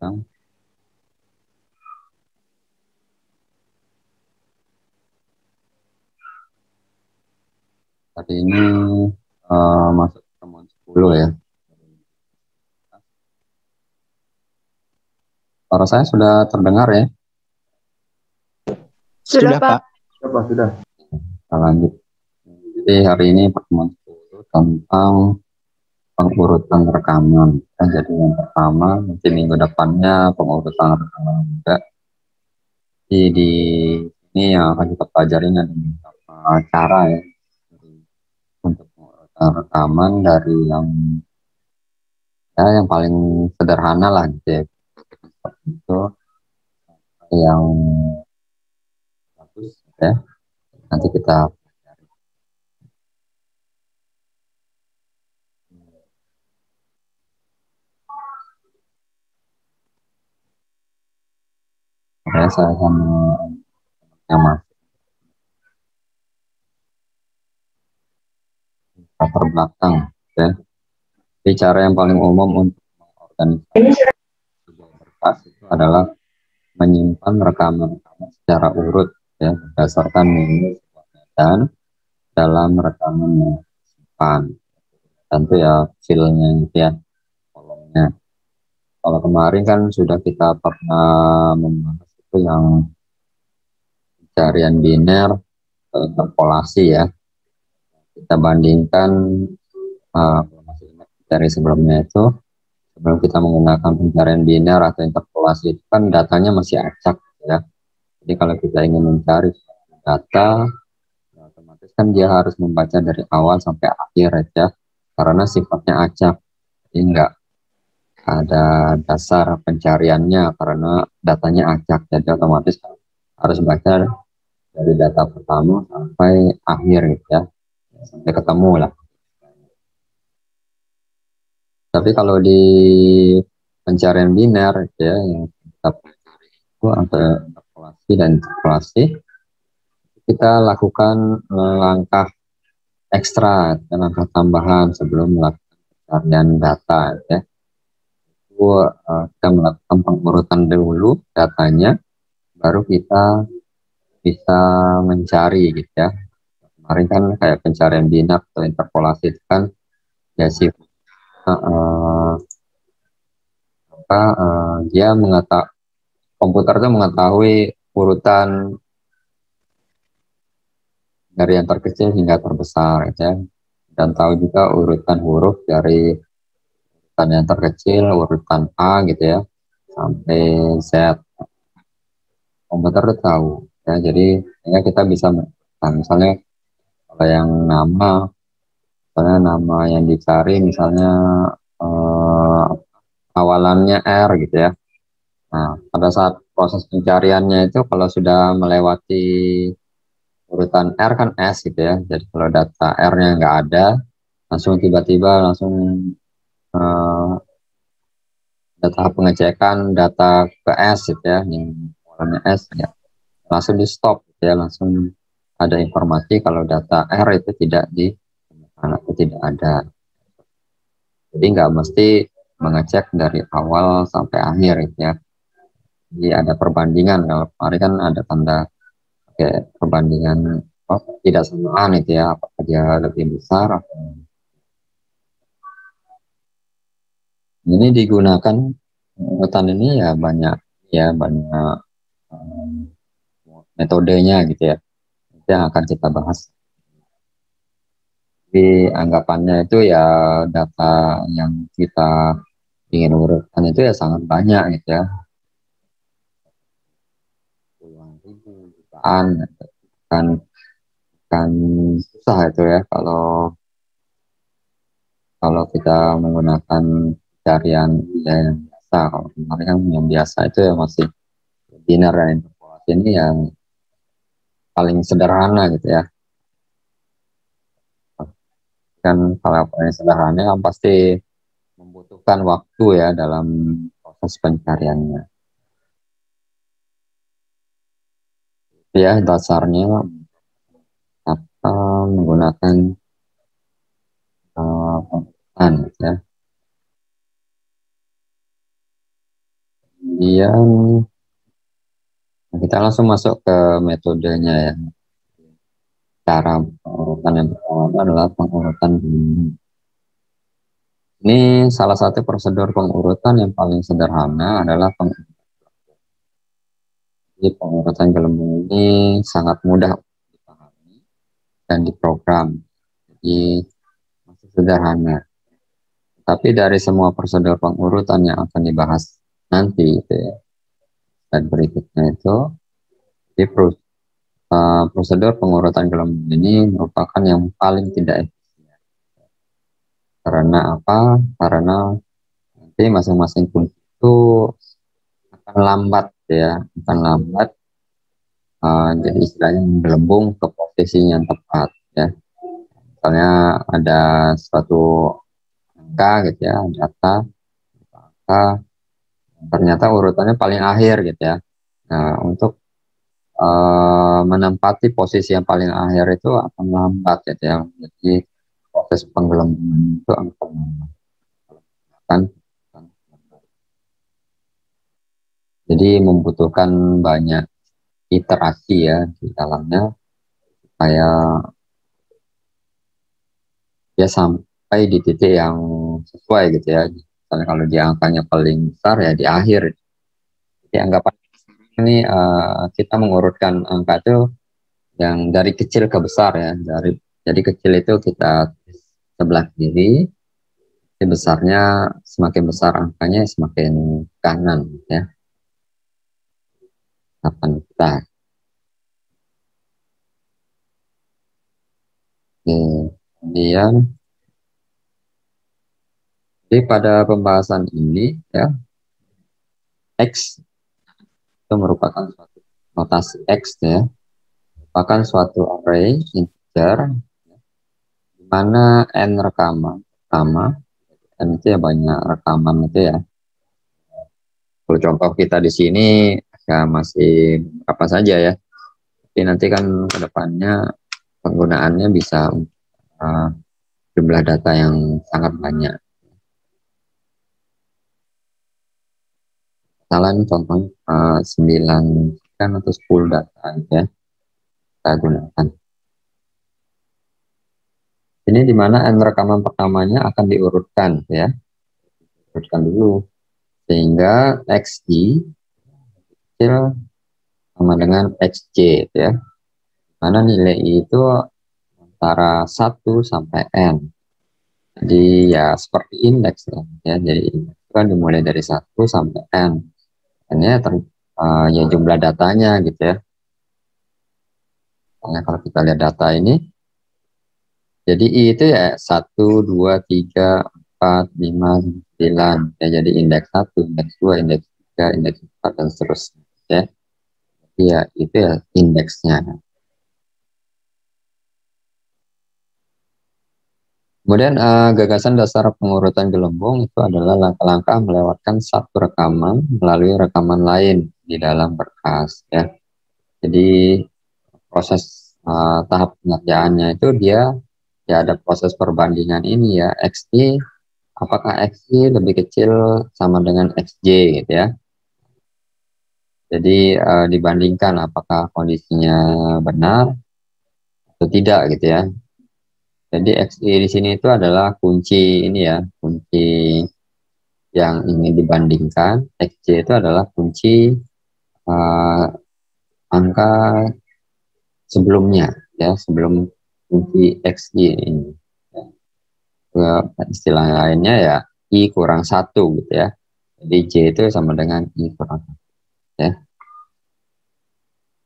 Nah, hari ini masuk pertemuan 10 ya. Suara saya sudah terdengar ya? Sudah, Sudah, Pak. Pak. Sudah. Kita lanjut. Jadi hari ini pertemuan 10 tentang pengurutan rekaman. Jadi yang pertama, nanti minggu depannya pengurutan rekaman juga. Jadi di ini yang akan kita pelajari ada beberapa cara ya untuk pengurutan rekaman dari yang paling sederhana lah gitu ya. Itu yang bagus ya. Nanti kita saya akan yang latar belakang ya. Jadi cara yang paling umum untuk mengorganisasi sebuah berkas itu adalah menyimpan rekaman-rekaman secara urut ya berdasarkan menu dan dalam rekaman yang disimpan. Tentu ya filenya gitu ya, kolomnya. Kalau kemarin kan sudah kita pernah membahas itu yang pencarian biner interpolasi ya. Kita bandingkan kalau masih ingat dari sebelumnya itu, sebelum kita menggunakan pencarian biner atau interpolasi itu kan datanya masih acak ya. Jadi kalau kita ingin mencari data, ya otomatis kan dia harus membaca dari awal sampai akhir ya, karena sifatnya acak. Jadi enggak ada dasar pencariannya karena datanya acak. Jadi otomatis harus baca dari data pertama sampai akhir gitu ya, sampai ketemu lah. Tapi kalau di pencarian biner ya yang kita pelajari itu ada interpolasi dan interpolasi, kita lakukan langkah ekstra dan langkah tambahan sebelum melakukan pencarian data ya. Itu kita melakukan pengurutan dulu datanya, baru kita bisa mencari gitu ya. Kemarin kan kayak pencarian biner atau interpolasi itu kan ya sih dia komputer itu mengetahui urutan dari yang terkecil hingga terbesar ya, dan tahu juga urutan huruf dari urutan yang terkecil, urutan A gitu ya sampai Z. Komputer itu tahu ya, jadi sehingga kita bisa misalnya kalau yang misalnya nama yang dicari misalnya eh, awalannya R gitu ya. Nah, pada saat proses pencariannya itu kalau sudah melewati urutan R kan S gitu ya. Jadi kalau data R-nya nggak ada, langsung tiba-tiba langsung eh, data pengecekan data ke S gitu ya, yang warnanya S ya, langsung di stop gitu ya, langsung ada informasi kalau data R itu tidak atau tidak ada. Jadi nggak mesti mengecek dari awal sampai akhir gitu ya. Jadi ada perbandingan, kalau kemarin kan ada tanda kayak perbandingan tidak samaan itu ya, apakah dia lebih besar atau ini digunakan urutan ini ya banyak um, metodenya gitu ya. Itu yang akan kita bahas. Jadi anggapannya itu ya data yang kita ingin urutkan itu ya sangat banyak gitu ya. Puluhan ribu, jutaan, kan kan susah itu ya kalau kita menggunakan carian ya, yang biasa. Kalau kemarin kan yang biasa itu ya masih biner dan interpolasi ini yang paling sederhana gitu ya. Kan kalau paling sederhana kan pasti membutuhkan waktu ya dalam proses pencariannya. Ya dasarnya apa menggunakan pengurutan ya. Kemudian kita langsung masuk ke metodenya ya. Cara pengurutan yang pertama adalah pengurutan bunyi. Ini salah satu prosedur pengurutan yang paling sederhana adalah pengurutan gelembung ini sangat mudah dipahami dan diprogram. Jadi masih sederhana. Tapi dari semua prosedur pengurutan yang akan dibahas nanti itu ya, dan berikutnya itu, di prosedur pengurutan gelembung ini merupakan yang paling tidak efisien. Karena apa? Karena nanti masing-masing kunci itu akan lambat ya, akan lambat. Jadi istilahnya menggelembung ke posisi yang tepat ya. Misalnya ada suatu angka gitu ya, data angka, ternyata urutannya paling akhir gitu ya. Nah, untuk menempati posisi yang paling akhir itu akan lambat gitu ya. Jadi proses penggelembungan itu akan lambat. Jadi membutuhkan banyak iterasi ya di dalamnya supaya dia sampai di titik yang sesuai gitu ya. Misalnya kalau dia angkanya paling besar ya di akhir. Jadi anggapan ini kita mengurutkan angka itu yang dari kecil ke besar ya. Jadi kecil itu kita sebelah kiri, besarnya semakin besar angkanya semakin kanan ya. 8 besar. Oke. Kemudian jadi pada pembahasan ini ya, X itu merupakan suatu notasi X ya, merupakan suatu array integer di mana n rekaman pertama, n itu ya banyak rekaman itu ya. Kalau contoh kita di sini ya masih apa saja ya, tapi nanti kan kedepannya penggunaannya bisa jumlah data yang sangat banyak. Misalnya contohnya 9 kan atau 10 data ya kita gunakan. Ini dimana n rekaman pertamanya akan diurutkan ya, urutkan dulu sehingga xi kecil sama dengan xj ya, mana nilai i itu antara 1 sampai n. Jadi ya seperti indeks ya, jadi indeks kan dimulai dari 1 sampai n. Ini ya jumlah datanya gitu ya. Nah, kalau kita lihat data ini, jadi I itu ya 1, 2, 3, 4, 5, 9. Ya, jadi indeks 1, indeks 2, indeks 3, indeks 4, dan seterusnya. Ya, jadi ya itu ya indeksnya. Kemudian gagasan dasar pengurutan gelembung itu adalah langkah-langkah melewatkan satu rekaman melalui rekaman lain di dalam berkas. Ya, jadi proses tahap pengerjaannya itu dia ya ada proses perbandingan ini ya, XI apakah XI lebih kecil sama dengan XJ gitu ya. Jadi dibandingkan apakah kondisinya benar atau tidak gitu ya. Jadi XI di sini itu adalah kunci ini ya, kunci yang ingin dibandingkan. XJ itu adalah kunci uh, angka sebelumnya ya, sebelum kunci XI ini. Istilah lainnya ya I kurang 1 gitu ya. Jadi J itu sama dengan I kurang 1 ya.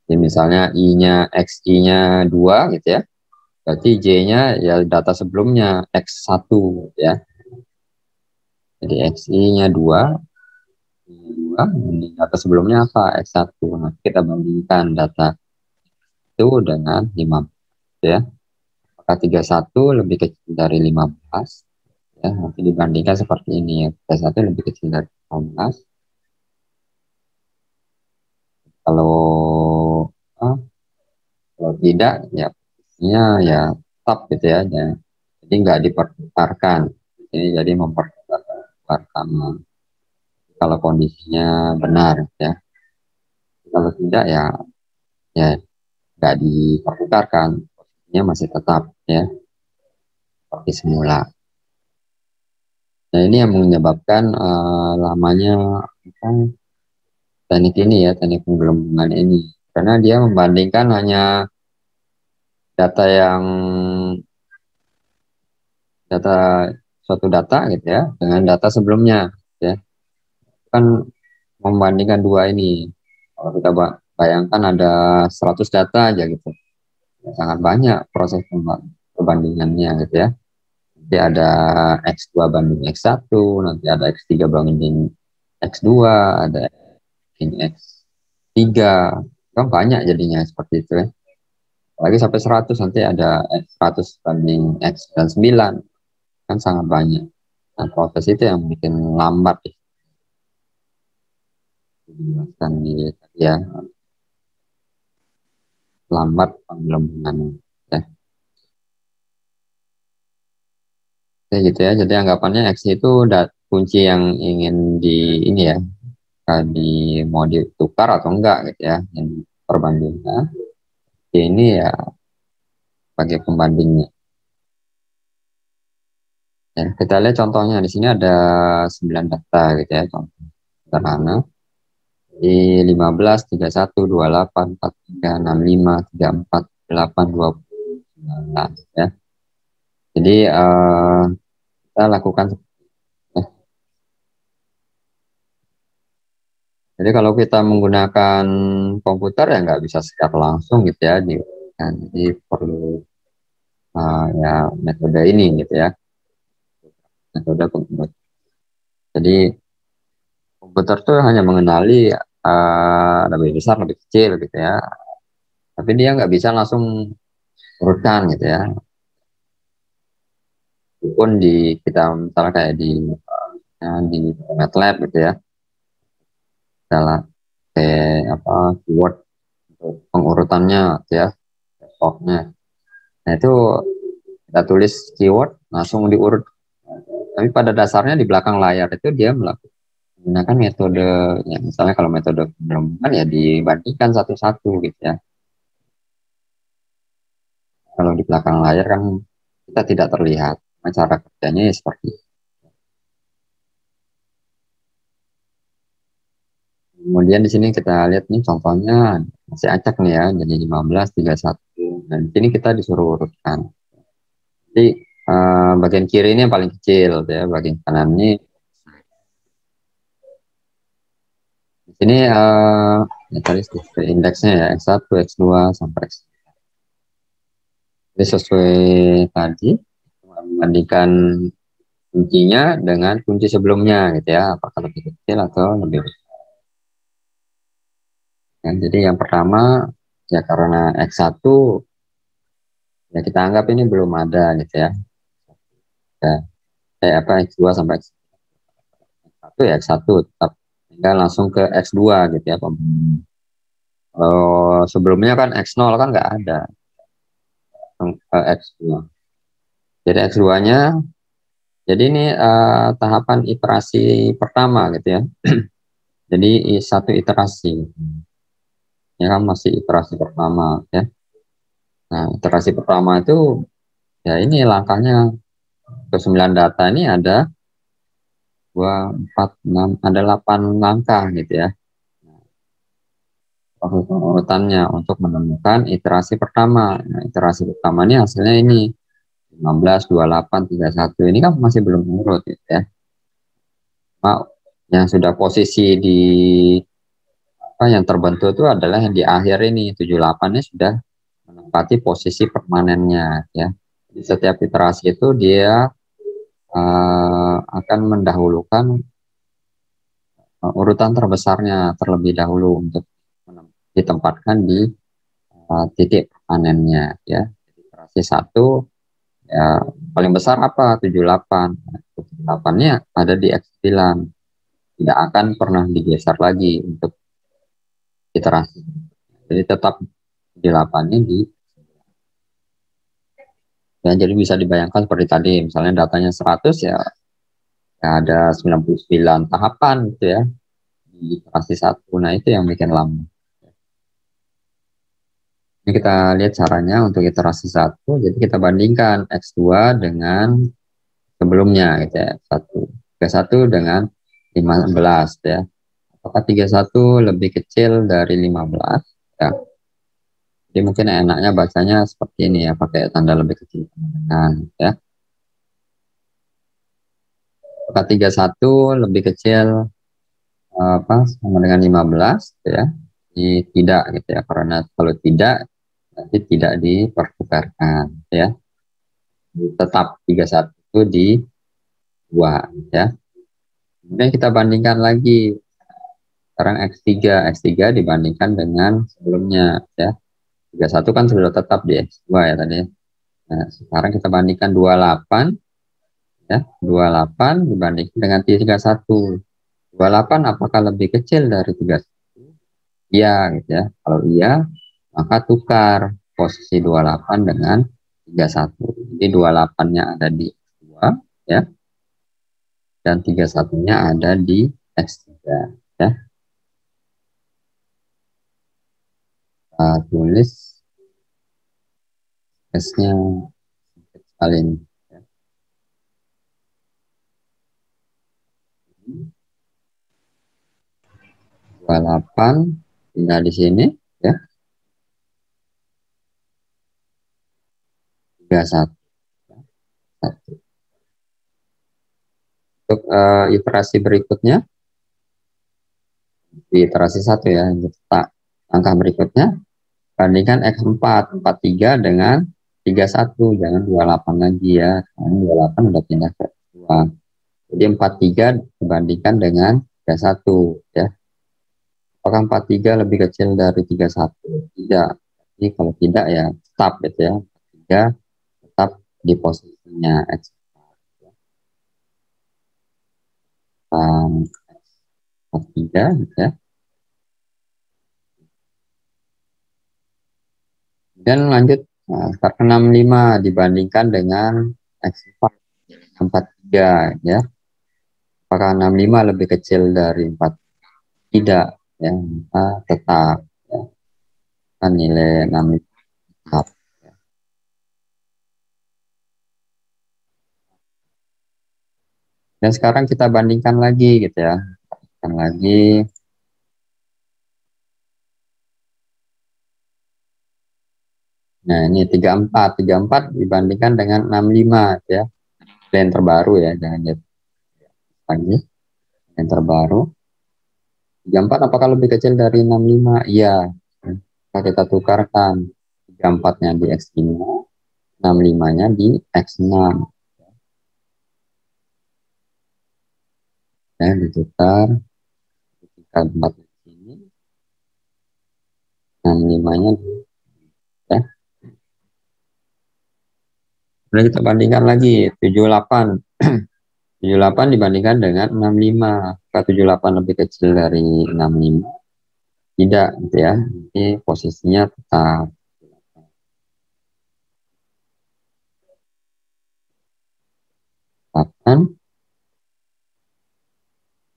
Jadi misalnya I-nya XI-nya 2 gitu ya. Berarti J-nya ya data sebelumnya X1 gitu ya. Jadi XI-nya 2, data sebelumnya apa? X1. Nah, kita bandingkan data itu dengan 15 ya. Apakah 31 lebih kecil dari 15? Ya, nanti dibandingkan seperti ini ya. 31 lebih kecil dari 15. Kalau kalau tidak ya posisinya ya tetap gitu ya, jadi nggak dipertukarkan. Ini jadi mempertukarkan kalau kondisinya benar ya. Kalau tidak ya ya nggak dipertukarkan, posisinya masih tetap ya seperti semula. Nah ini yang menyebabkan lamanya apa, teknik ini ya, teknik penggelembungan ini, karena dia membandingkan hanya data yang data suatu data gitu ya dengan data sebelumnya ya, kan membandingkan dua ini. Kalau kita bayangkan ada 100 data aja gitu, sangat banyak proses perbandingannya gitu ya. Nanti ada X2 banding X1, nanti ada X3 banding X2, ada X3, kan banyak jadinya seperti itu ya. Lagi sampai 100, nanti ada X100 banding X dan 9, kan sangat banyak. Nah, proses itu yang bikin lambat ya, dijelaskan di ya, lambat penggelembungan ya. Ya gitu ya. Jadi anggapannya X itu kunci yang ingin di ini ya, di mau ditukar atau enggak gitu ya, yang perbandingnya. Ini ya sebagai pembandingnya. Ya, kita lihat contohnya di sini ada 9 data gitu ya, contoh sederhana. Di 15, 31, 28, 43, 65, 34, 8, 20, 19 ya. Jadi kita lakukan. Jadi kalau kita menggunakan komputer ya nggak bisa secara langsung gitu ya, jadi perlu ya metode ini gitu ya, metode komputer. Jadi komputer tuh hanya mengenali lebih besar, lebih kecil gitu ya, tapi dia nggak bisa langsung urutkan gitu ya. Walaupun di kita misalnya kayak di MATLAB gitu ya, adalah kayak apa keyword untuk pengurutannya gitu ya, stoknya. Nah itu kita tulis keyword langsung diurut. Tapi pada dasarnya di belakang layar itu dia menggunakan metode, ya misalnya kalau metode penggelembungan ya dibandingkan satu-satu gitu ya. Kalau di belakang layar kan kita tidak terlihat. Nah, cara kerjanya ya seperti itu. Kemudian di sini kita lihat nih contohnya masih acak nih ya, jadi 15, 31. Dan di sini kita disuruh urutkan. Jadi bagian kiri ini yang paling kecil ya, bagian kanan ini. Di sini ya tadi indeksnya ya X1, X2 sampai X. Jadi sesuai tadi membandingkan kuncinya dengan kunci sebelumnya gitu ya, apakah lebih kecil atau lebih besar. Ya, jadi yang pertama ya karena X1 ya kita anggap ini belum ada gitu ya. Ya apa X2 sampai X1 ya X1 tetap, tinggal langsung ke X2 gitu ya. Kalau sebelumnya kan X0 kan nggak ada, X2. Jadi X2-nya, jadi ini tahapan iterasi pertama gitu ya. Jadi satu iterasi, ya kan masih iterasi pertama ya. Nah iterasi pertama itu ya ini langkahnya ke 9 data ini ada 2, 4, 6, ada 8 langkah gitu ya. Urutannya untuk menemukan iterasi pertama. Nah, iterasi pertama ini hasilnya ini 15, 28, 31. Ini kan masih belum urut gitu ya. Nah, yang sudah posisi di apa yang terbentuk itu adalah yang di akhir ini 78 ini sudah menempati posisi permanennya ya. Di setiap iterasi itu dia akan mendahulukan urutan terbesarnya terlebih dahulu untuk ditempatkan di titik permanennya ya. Iterasi 1 ya paling besar apa 78. 78-nya ada di X9, tidak akan pernah digeser lagi untuk iterasi. Jadi tetap 8-nya di ya, jadi bisa dibayangkan seperti tadi misalnya datanya 100 ya Ya, ada 99 tahapan gitu ya di iterasi satu. Nah, itu yang bikin lama. Ini kita lihat caranya untuk iterasi satu. Jadi kita bandingkan X2 dengan sebelumnya gitu ya. 31 dengan 15 ya. Apakah 31 lebih kecil dari 15 ya. Jadi mungkin enaknya bacanya seperti ini ya, pakai tanda lebih kecil dengan ya. Apakah 31 lebih kecil apa sama dengan 15 gitu ya. Ini tidak gitu ya, karena kalau tidak nanti tidak dipertukarkan ya. Tetap 31 itu di 2 ya. Kemudian kita bandingkan lagi. Sekarang X3 dibandingkan dengan sebelumnya ya. 31 kan sudah tetap di X2 ya tadi. Nah, sekarang kita bandingkan 28 ya. 28 dibandingkan dengan 31. 28 apakah lebih kecil dari 31? Iya gitu ya. Kalau iya, maka tukar posisi 28 dengan 31. Jadi 28-nya ada di X2 ya, dan 31-nya ada di X3 ya. Tulis S-nya sekali ini. 28 tinggal di sini ya. 31. Untuk iterasi berikutnya, di iterasi satu ya, kita langkah berikutnya bandingkan X4 43 dengan 31, jangan 28 lagi ya, karena 28 udah pindah ke 2. Jadi 43 dibandingkan dengan 31 ya. Apakah 43 lebih kecil dari 31? Tidak. Jadi kalau tidak ya tetap gitu ya. 43 tetap di posisinya X. 43 gitu ya. Dan lanjut, nah, 65 dibandingkan dengan X4 43 ya. Apakah 65 lebih kecil dari 4? Tidak ya, maka tetap ya. Kan nilai 65 tetap. Dan sekarang kita bandingkan lagi gitu ya. Bandingkan lagi. Nah, ini 34 dibandingkan dengan 65 ya. Yang terbaru ya, jangan lihat lagi. Yang terbaru. 34 apakah lebih kecil dari 65? Iya. Maka kita tukarkan 34-nya di X5, 65-nya di X6. Ya, ditukar 34 di sini, 65-nya di ya. Kemudian kita bandingkan lagi 78. 78 dibandingkan dengan 65. Maka 78 lebih kecil dari 65? Tidak gitu ya. Ini posisinya tetap. Tetapkan.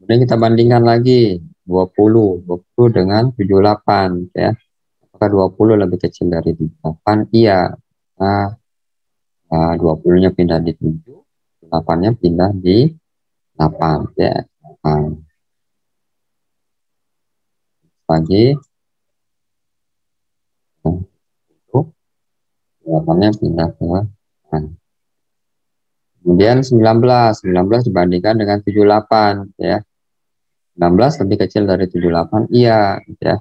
Kemudian kita bandingkan lagi 20 dengan 78 ya. Apakah 20 lebih kecil dari 78? Iya. Nah, 20-nya pindah di 7, 8-nya pindah di 8 ya. Nah, lagi 8-nya pindah ke 8. Kemudian 19 dibandingkan dengan 78 ya. 19 lebih kecil dari 78? Iya ya.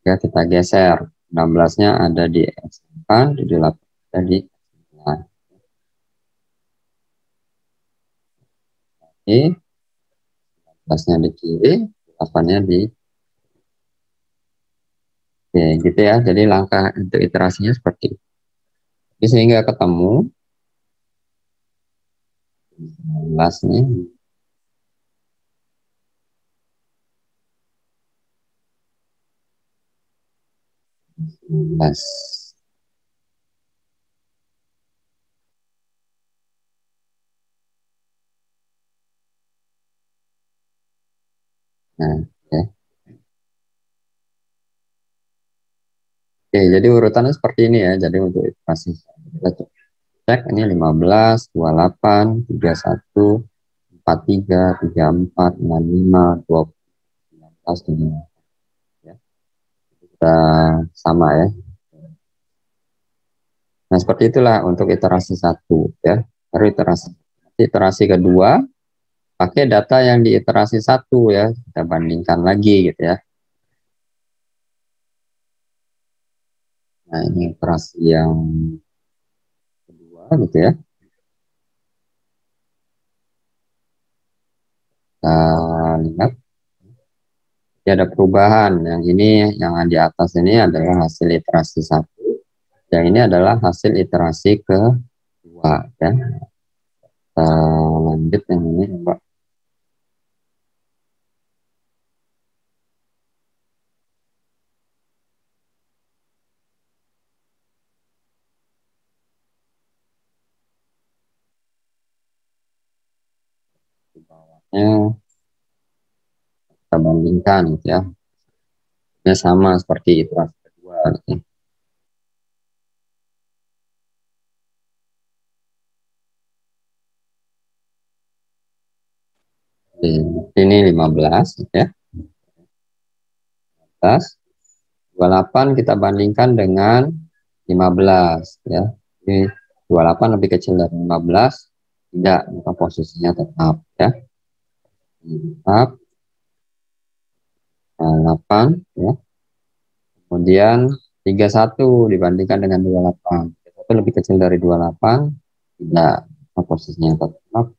Ya, kita geser. 16-nya ada di X8, 78 ada di X9. Oke, 16-nya di kiri, 8-nya di. Oke, gitu ya. Jadi langkah untuk iterasinya seperti itu. Jadi sehingga ketemu 19 nih. 19. Nah, ya. Oke, jadi urutannya seperti ini ya. Jadi untuk iterasi kita cek ini 15, 28, 31, 43, 34, 65, 20, 19, 25. Ya. Kita sama ya. Nah, seperti itulah untuk iterasi satu ya. Baru iterasi kedua pakai data yang di iterasi satu ya. Kita bandingkan lagi gitu ya. Nah, ini iterasi yang kedua gitu ya. Kita lihat ya ada perubahan. Yang ini yang di atas ini adalah hasil iterasi satu. Yang ini adalah hasil iterasi kedua ya. Kita lanjut yang ini Pak. Di bawahnya kita bandingkan gitu ya. Ini sama seperti iterasi kedua gitu ya. Ini 15 gitu ya. 28 kita bandingkan dengan 15 ya. Ini 28 lebih kecil dari 15, tidak, maka posisinya tetap ya. Tetap 8 ya. Kemudian 31 dibandingkan dengan 28. 31 lebih kecil dari 28, tidak, maka posisinya tetap.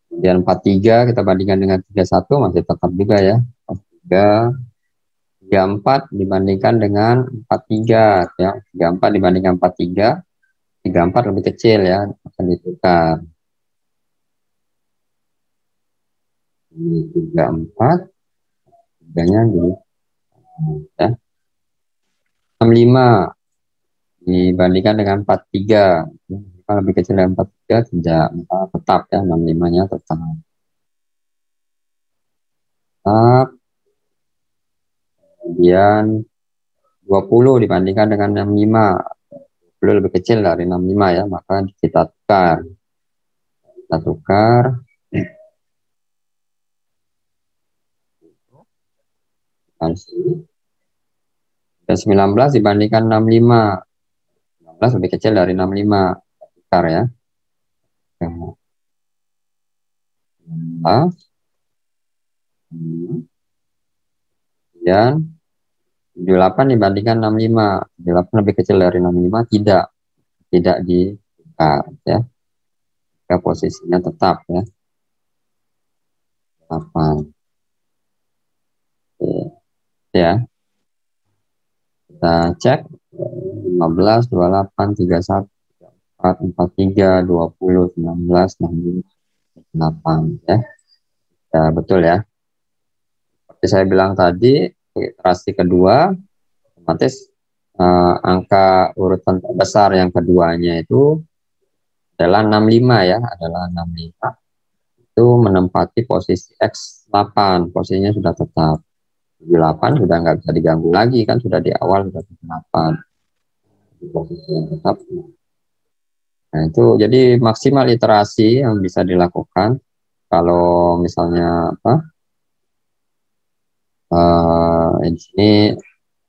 Kemudian 43 kita bandingkan dengan 31 masih tetap juga ya. 43, 34 dibandingkan dengan 43 ya. 34 dibandingkan 43, 34 lebih kecil ya, akan ditukar. Ini 34, tiganya dulu ya. 65 dibandingkan dengan 43, ya, lebih kecil dari 43 tidak, maka tetap ya, 65-nya tetap. Tetap. Kemudian 20 dibandingkan dengan 65, 20 lebih kecil dari 65 ya, maka kita tukar. Kita tukar. Dan 19 dibandingkan 65, 19 lebih kecil dari 65, tukar ya. Kemudian 78 dibandingkan 65, 78 lebih kecil dari 65, tidak ditukar ya. Maka posisinya tetap ya. 8. Oke. Ya, kita cek 15, 28, 31, 34, 43, 20, 19, 65, 8 ya. Ya, betul ya. Seperti saya bilang tadi, iterasi kedua otomatis angka urutan terbesar yang keduanya itu adalah 65 ya, adalah 65. Itu menempati posisi X8, posisinya sudah tetap. 8 sudah nggak bisa diganggu lagi, kan sudah di awal sudah 8 di posisi yang tetap. Nah itu jadi maksimal iterasi yang bisa dilakukan kalau misalnya apa, di sini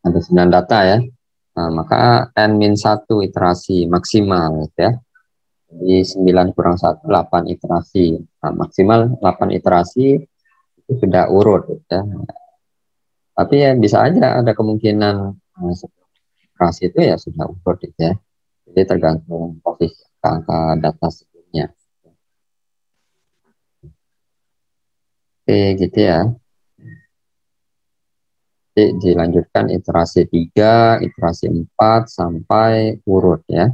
ada 9 data ya. Nah, maka N-1 iterasi maksimal gitu ya. Jadi 9 kurang 1, 8 iterasi. Nah, maksimal 8 iterasi itu sudah urut gitu ya. Tapi ya bisa aja ada kemungkinan iterasi itu ya sudah urut gitu ya. Jadi tergantung posisi angka data sebelumnya. Oke gitu ya. Jadi dilanjutkan iterasi 3, iterasi 4 sampai urut ya.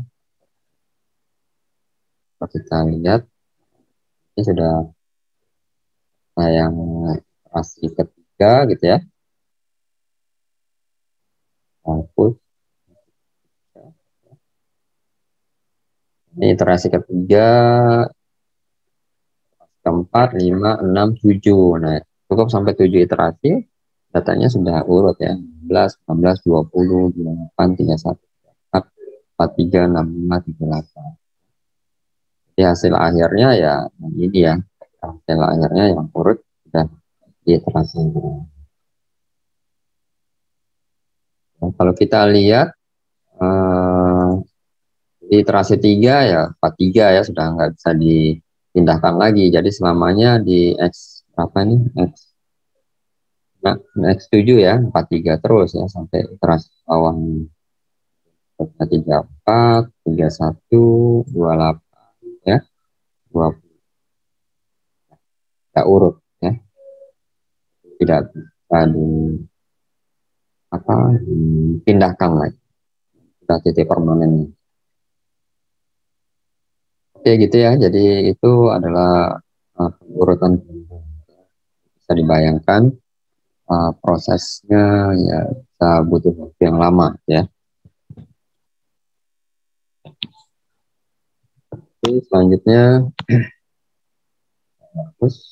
Kalau kita lihat ini sudah yang iterasi ketiga gitu ya. Hapus. Ini iterasi ketiga keempat, 5, 6, 7. Nah, cukup sampai 7 iterasi, datanya sudah urut ya. 11, 14, 20, 28, 31, 43, 65, 38. Di hasil akhirnya ya ini ya. Hasil akhirnya yang urut sudah di iterasi. Nah, kalau kita lihat di iterasi 3 ya 43 ya sudah nggak bisa dipindahkan lagi. Jadi selamanya di X berapa nih? X7 ya 43 terus ya sampai iterasi bawah 34, 31, 28 ya 20 tidak urut ya, tidak bisa dipindahkan lagi, sudah titik permanen. Oke gitu ya, jadi itu adalah urutan, bisa dibayangkan prosesnya ya bisa butuh waktu yang lama ya. Oke, selanjutnya terus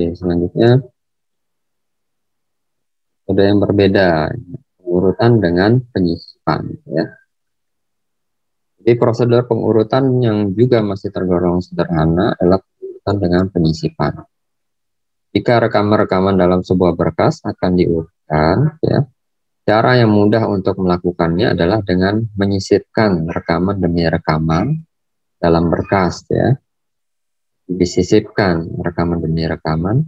selanjutnya ada yang berbeda, pengurutan dengan penyisipan ya. Jadi prosedur pengurutan yang juga masih tergolong sederhana adalah pengurutan dengan penyisipan. Jika rekaman-rekaman dalam sebuah berkas akan diurutkan ya, cara yang mudah untuk melakukannya adalah dengan menyisipkan rekaman demi rekaman dalam berkas ya. Disisipkan rekaman demi rekaman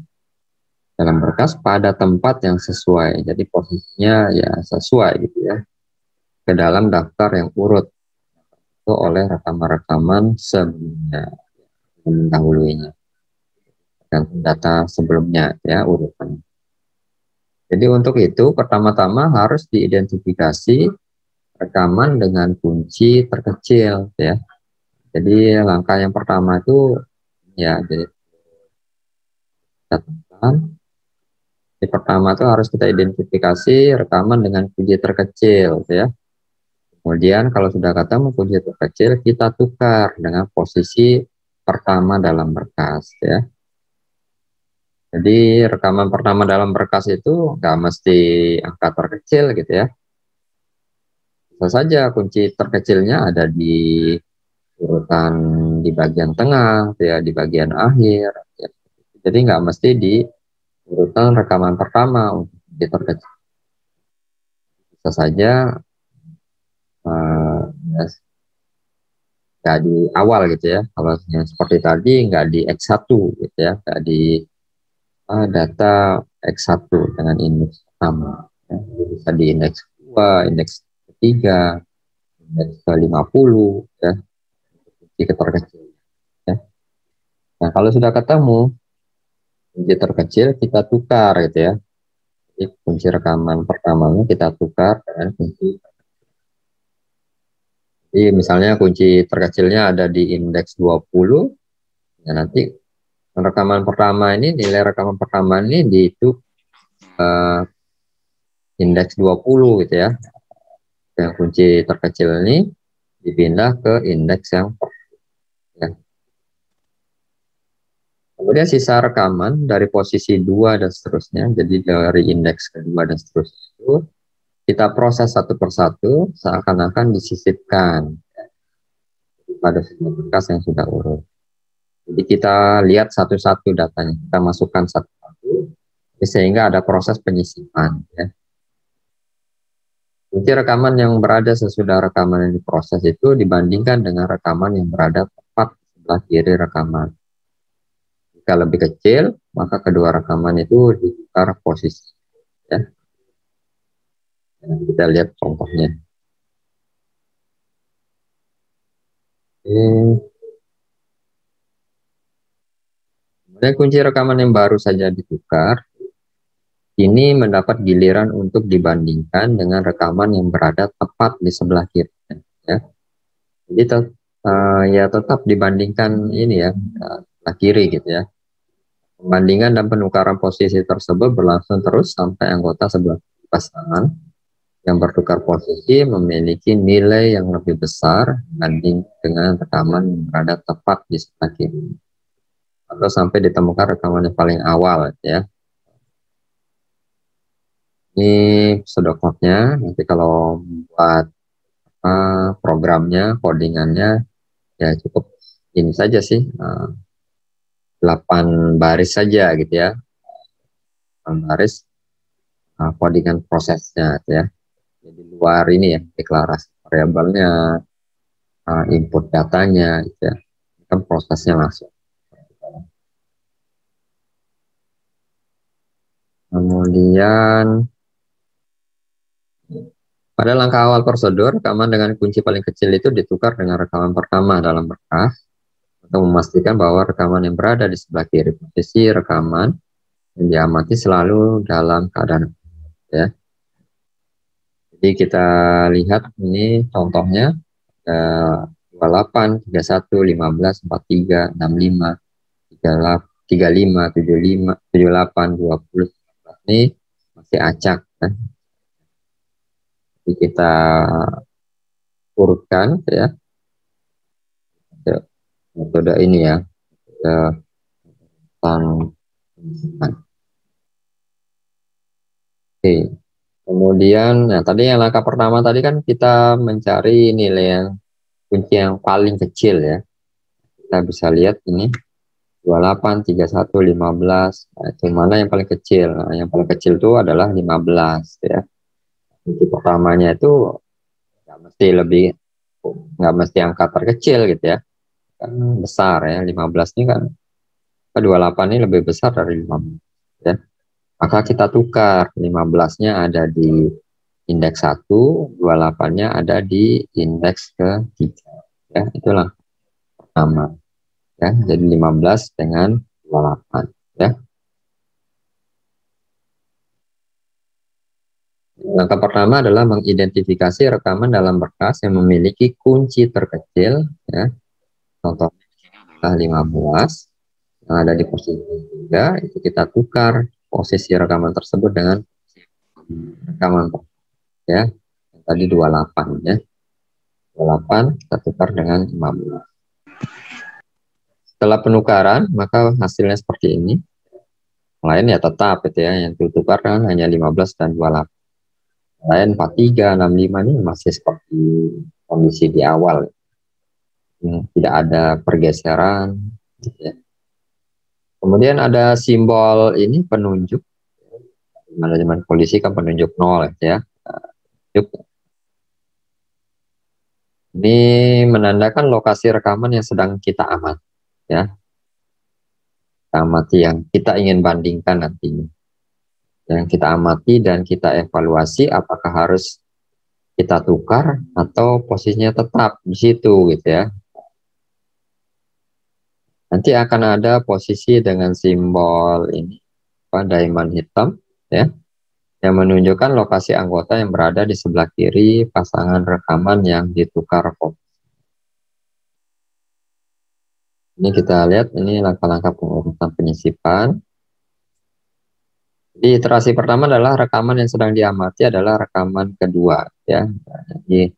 dalam berkas pada tempat yang sesuai. Jadi posisinya ya sesuai gitu ya, ke dalam daftar yang urut itu oleh rekaman-rekaman sebelumnya, mendahulunya dan data sebelumnya ya urutan. Jadi untuk itu pertama-tama harus diidentifikasi rekaman dengan kunci terkecil ya. Jadi langkah yang pertama itu ya, jadi catatan. Yang pertama itu harus kita identifikasi rekaman dengan kunci terkecil ya. Kemudian kalau sudah ketemu kunci terkecil, kita tukar dengan posisi pertama dalam berkas ya. Jadi rekaman pertama dalam berkas itu nggak mesti angka terkecil gitu ya. Bisa saja kunci terkecilnya ada di urutan di bagian tengah ya, di bagian akhir ya. Jadi nggak mesti di urutan rekaman pertama untuk kunci terkecil. Bisa saja ya, nggak di awal gitu ya. Kalau yang seperti tadi nggak di X1 gitu ya, nggak di data X1 dengan indeks pertama ya. Bisa di indeks 2, indeks ketiga, indeks ke-50 ya, kunci terkecil ya. Nah kalau sudah ketemu kunci terkecil, kita tukar gitu ya. Jadi kunci rekaman pertamanya kita tukar dengan kunci. Jadi misalnya kunci terkecilnya ada di indeks 20, ya nanti rekaman pertama ini, nilai rekaman pertama ini di itu indeks 20 gitu ya. Yang kunci terkecil ini dipindah ke indeks yang ya. Kemudian sisa rekaman dari posisi 2 dan seterusnya, jadi dari indeks kedua dan seterusnya itu kita proses satu persatu seakan-akan disisipkan pada sebuah berkas yang sudah urut. Jadi kita lihat satu-satu datanya, kita masukkan satu-satu sehingga ada proses penyisipan ya. Kunci rekaman yang berada sesudah rekaman yang diproses itu dibandingkan dengan rekaman yang berada tepat sebelah kiri rekaman. Jika lebih kecil, maka kedua rekaman itu ditukar posisi ya. Kita lihat contohnya. Kemudian kunci rekaman yang baru saja ditukar ini mendapat giliran untuk dibandingkan dengan rekaman yang berada tepat di sebelah kiri ya. Jadi ya tetap dibandingkan ini ya, sebelah kiri gitu ya. Pembandingan dan penukaran posisi tersebut berlangsung terus sampai anggota sebelah pasangan yang bertukar posisi memiliki nilai yang lebih besar dibanding dengan rekaman yang berada tepat di sebelah kiri, atau sampai ditemukan rekaman yang paling awal ya. Ini pseudocode-nya, nanti kalau buat programnya, codingannya ya cukup ini saja sih, 8 baris saja gitu ya, 8 baris codingan prosesnya gitu ya. Jadi luar ini ya, deklarasi variabelnya, input datanya gitu ya, kan prosesnya langsung. Kemudian pada langkah awal prosedur, rekaman dengan kunci paling kecil itu ditukar dengan rekaman pertama dalam berkas untuk memastikan bahwa rekaman yang berada di sebelah kiri posisi rekaman yang diamati selalu dalam keadaan ya. Jadi kita lihat ini contohnya, 28, 31, 15, 43, 65, 35, 75, 78, 20 ini masih acak kan. Jadi kita urutkan ya, metode ini ya, tentang. Oke. Kemudian, nah tadi yang langkah pertama tadi kan kita mencari nilai yang kunci yang paling kecil ya. Kita bisa lihat ini 28, 31, 15. Nah, itu mana yang paling kecil? Nah, yang paling kecil itu adalah 15 ya. Kunci pertamanya itu nggak mesti lebih, nggak mesti angka terkecil gitu ya. Kan besar ya, 15 ini kan, 28 ini lebih besar dari 15 ya. Maka kita tukar, 15-nya ada di indeks 1, 28-nya ada di indeks ketiga. Ya, itulah pertama. Ya, jadi 15 dengan 28. Ya. Langkah pertama adalah mengidentifikasi rekaman dalam berkas yang memiliki kunci terkecil. Ya. Contohnya adalah 15 yang ada di posisi 3, itu kita tukar posisi rekaman tersebut dengan rekaman ya, tadi 28 ya. 28 kita tukar dengan 15. Setelah penukaran, maka hasilnya seperti ini. Lain ya tetap gitu ya, yang ditukar kan hanya 15 dan 28. Lain 43, 65 ini masih seperti kondisi di awal. Tidak ada pergeseran gitu ya. Kemudian ada simbol ini penunjuk. Manajemen polisi kan penunjuk 0 ya. Ini menandakan lokasi rekaman yang sedang kita amati ya. Kita amati yang kita ingin bandingkan nantinya. Yang kita amati dan kita evaluasi apakah harus kita tukar atau posisinya tetap di situ gitu ya. Nanti akan ada posisi dengan simbol ini, diamond hitam ya, yang menunjukkan lokasi anggota yang berada di sebelah kiri pasangan rekaman yang ditukar posisi. Ini kita lihat, ini langkah-langkah pengurusan penyisipan. Di iterasi pertama adalah rekaman yang sedang diamati adalah rekaman kedua ya. Jadi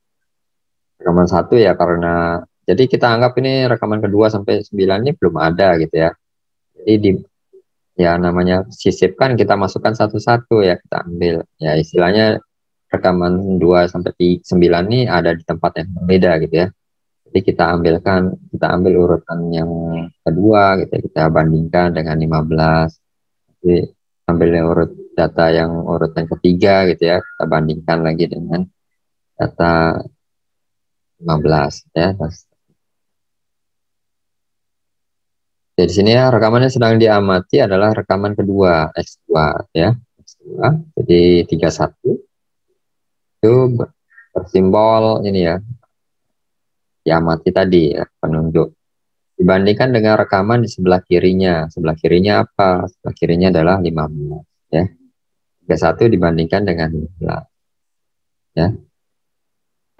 rekaman 1 ya, karena jadi kita anggap ini rekaman kedua sampai 9 ini belum ada gitu ya. Jadi ya namanya sisipkan, kita masukkan satu-satu ya, kita ambil. Ya istilahnya rekaman 2 sampai 9 ini ada di tempat yang berbeda gitu ya. Jadi kita ambil urutan yang kedua gitu ya, kita bandingkan dengan 15. Jadi ambil urut data yang urutan ketiga gitu ya, kita bandingkan lagi dengan data 15 ya. Jadi sini ya, rekaman yang sedang diamati adalah rekaman kedua X2 ya. X2. Jadi 31 itu bersimbol ini ya, diamati tadi ya, penunjuk. Dibandingkan dengan rekaman di sebelah kirinya. Sebelah kirinya apa? Sebelah kirinya adalah 15 ya. 31 dibandingkan dengan 15 ya.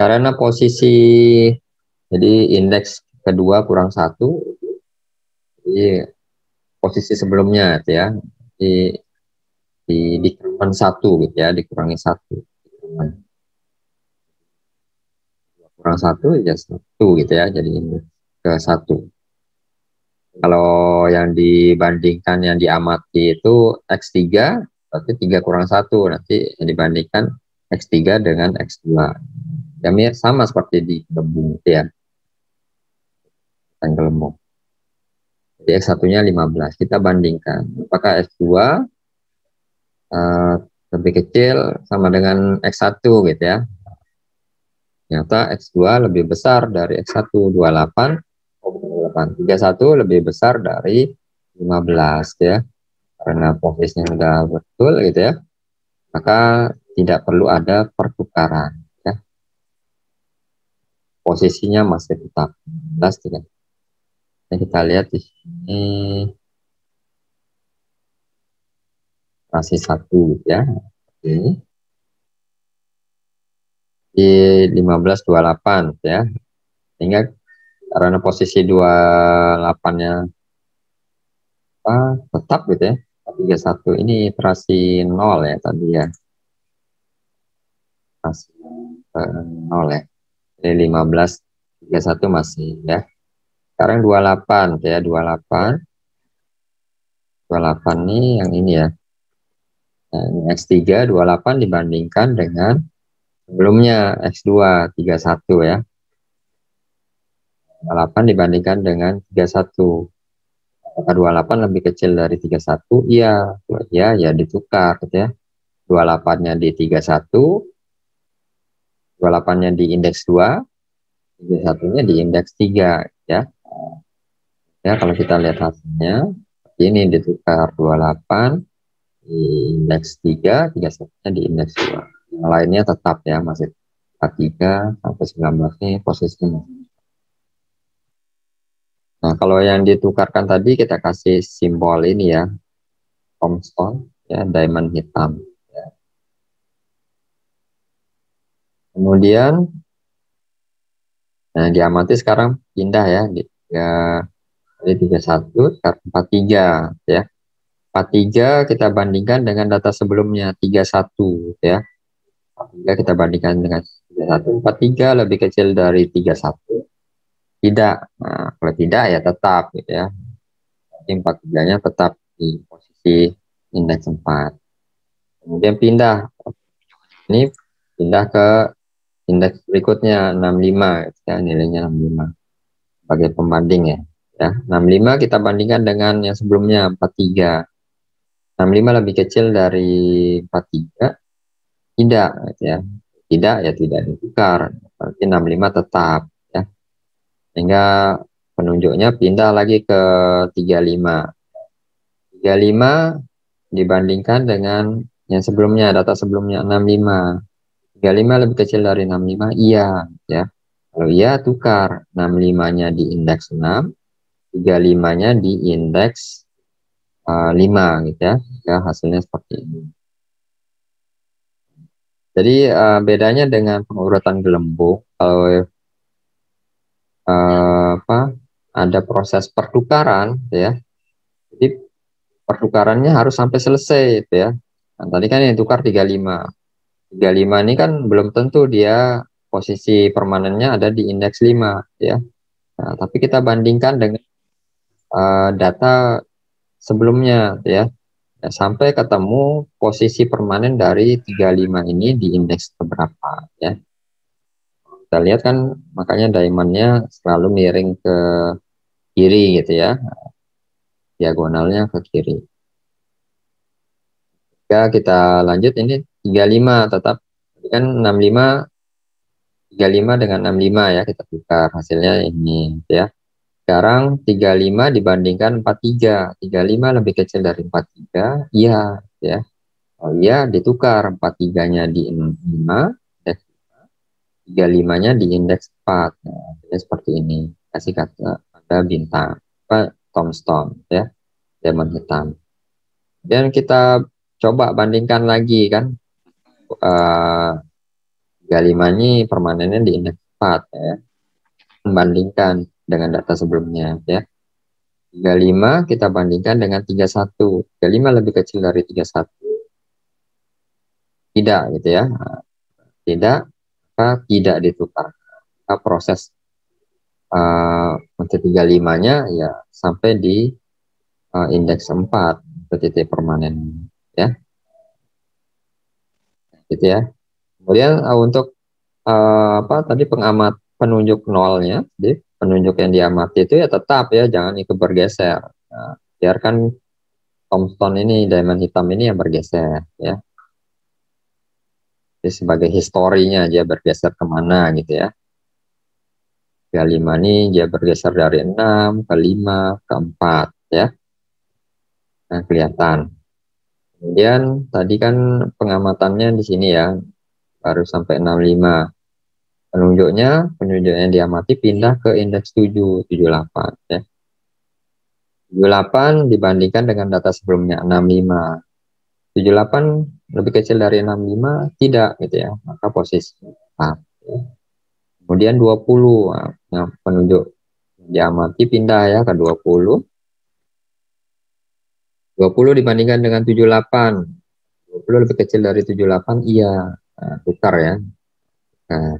Karena posisi jadi indeks kedua kurang 1, jadi posisi sebelumnya gitu ya. Dikurangi 1 gitu ya, dikurangi 1. kurang 1 ya 1 gitu ya, jadi indeks ke 1. Kalau yang dibandingkan yang diamati itu X3, berarti 3 kurang 1, nanti yang dibandingkan X3 dengan X2. Ya sama seperti di gelembung ya, dan gelembung. Jadi X1-nya 15, kita bandingkan. Apakah X2 lebih kecil sama dengan X1 gitu ya. Ternyata X2 lebih besar dari X1, 28, 31 lebih besar dari 15 ya. Karena posisinya sudah betul gitu ya, maka tidak perlu ada pertukaran ya. Posisinya masih tetap 15 ya. Nah, kita lihat di sini masih 1 ya. Ini di 1528 ya. Sehingga karena posisi 28-nya tetap gitu ya. 31 ini iterasi 0 ya tadi ya. Iterasi 0 ya. Jadi 1531 masih ya. Sekarang 28 ya, 28 ini yang ini ya. Nah, X3 28 dibandingkan dengan sebelumnya X2 31 ya. 28 dibandingkan dengan 31. Apakah 28 lebih kecil dari 31? Iya, ya ditukar gitu ya. 28-nya di 31, 28-nya di indeks 2, 31-nya di indeks 3 ya. Ya, kalau kita lihat hasilnya ini ditukar 28 di indeks 3, 31-nya di indeks 2. Yang lainnya tetap ya, masih 43 sampai 19 ini posisinya. Nah, kalau yang ditukarkan tadi kita kasih simbol ini ya, tombstone ya, diamond hitam. Ya. Kemudian nah, diamati sekarang pindah ya, dari 31 ke 43 ya. 43 kita bandingkan dengan data sebelumnya 31 ya. 43 kita bandingkan dengan 31, 43 lebih kecil dari 31. Tidak. Nah, kalau tidak ya tetap gitu ya. 43-nya tetap di posisi indeks 4. Kemudian pindah. Ini pindah ke indeks berikutnya 65 ya, nilainya 65 sebagai pembanding ya. Ya, 65 kita bandingkan dengan yang sebelumnya 43. 65 lebih kecil dari 43? Tidak gitu ya. Tidak ya tidak ditukar. Berarti 65 tetap ya. Sehingga penunjuknya pindah lagi ke 35. 35 dibandingkan dengan yang sebelumnya, data sebelumnya 65. 35 lebih kecil dari 65? Iya ya. Kalau iya tukar 65-nya di indeks 6, 35-nya di indeks 5 gitu ya. Ya hasilnya seperti ini. Jadi bedanya dengan pengurutan gelembung, kalau ada proses pertukaran ya. Jadi pertukarannya harus sampai selesai gitu ya. Nah, tadi kan yang tukar 35. 35 ini kan belum tentu dia posisi permanennya ada di indeks 5 ya. Nah, tapi kita bandingkan dengan data sebelumnya ya. Ya, sampai ketemu posisi permanen dari 35 ini di indeks berapa ya. Kita lihat kan makanya diamondnya selalu miring ke kiri gitu ya. Diagonalnya ke kiri. Ya, kita lanjut ini 35 tetap kan 65, 35 dengan 65 ya kita tukar hasilnya ini ya. Sekarang 35 dibandingkan 43. 35 lebih kecil dari 43. Iya ya. Oh iya ditukar 43-nya di 5, 35-nya di indeks 4. Nah, seperti ini. Kasih kata ada bintang tombstone ya. Diamond hitam. Dan kita coba bandingkan lagi kan. 35 ini permanennya di indeks 4 ya. Membandingkan dengan data sebelumnya ya. 35 kita bandingkan dengan 31. 35 lebih kecil dari 31. Tidak gitu ya. Tidak, maka tidak ditukar. proses PT35-nya ya sampai di indeks 4 titik permanen ya. Gitu ya. Kemudian untuk tadi penunjuk nolnya, jadi penunjuk yang diamati itu ya tetap ya, jangan ikut bergeser. Nah, biarkan tombstone ini, diamond hitam ini yang bergeser ya. Jadi sebagai historinya dia bergeser kemana gitu ya. 35 ini dia bergeser dari 6 ke 5 ke 4 ya. Nah, kelihatan. Kemudian tadi kan pengamatannya di sini ya, baru sampai 65. Penunjuknya yang diamati pindah ke indeks 7, 78 ya. 78 dibandingkan dengan data sebelumnya 65. 78 lebih kecil dari 65 tidak gitu ya, maka posisi 4 ya. Kemudian 20, nah, penunjuk diamati pindah ya ke 20. 20 dibandingkan dengan 78. 20 lebih kecil dari 78, iya. Nah, tukar ya. Nah,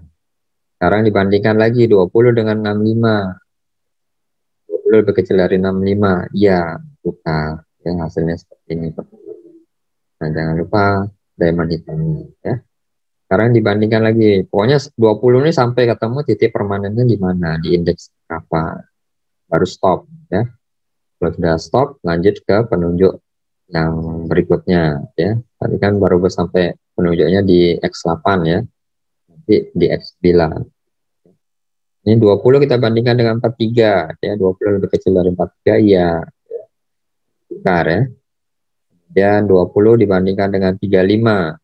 sekarang dibandingkan lagi 20 dengan 65. 20 lebih kecil dari 65, iya. Tukar. Ya, hasilnya seperti ini. Nah, jangan lupa diamond hitamnya ya. Sekarang dibandingkan lagi. Pokoknya 20 ini sampai ketemu titik permanennya di mana, di indeks apa. Baru stop ya. Kalau sudah stop, lanjut ke penunjuk yang berikutnya ya. Tadi kan baru sampai penunjuknya di X8 ya. Nanti di X9. Ini 20 kita bandingkan dengan 43 ya. 20 lebih kecil dari 43 ya. Tukar ya. Dan 20 dibandingkan dengan 35.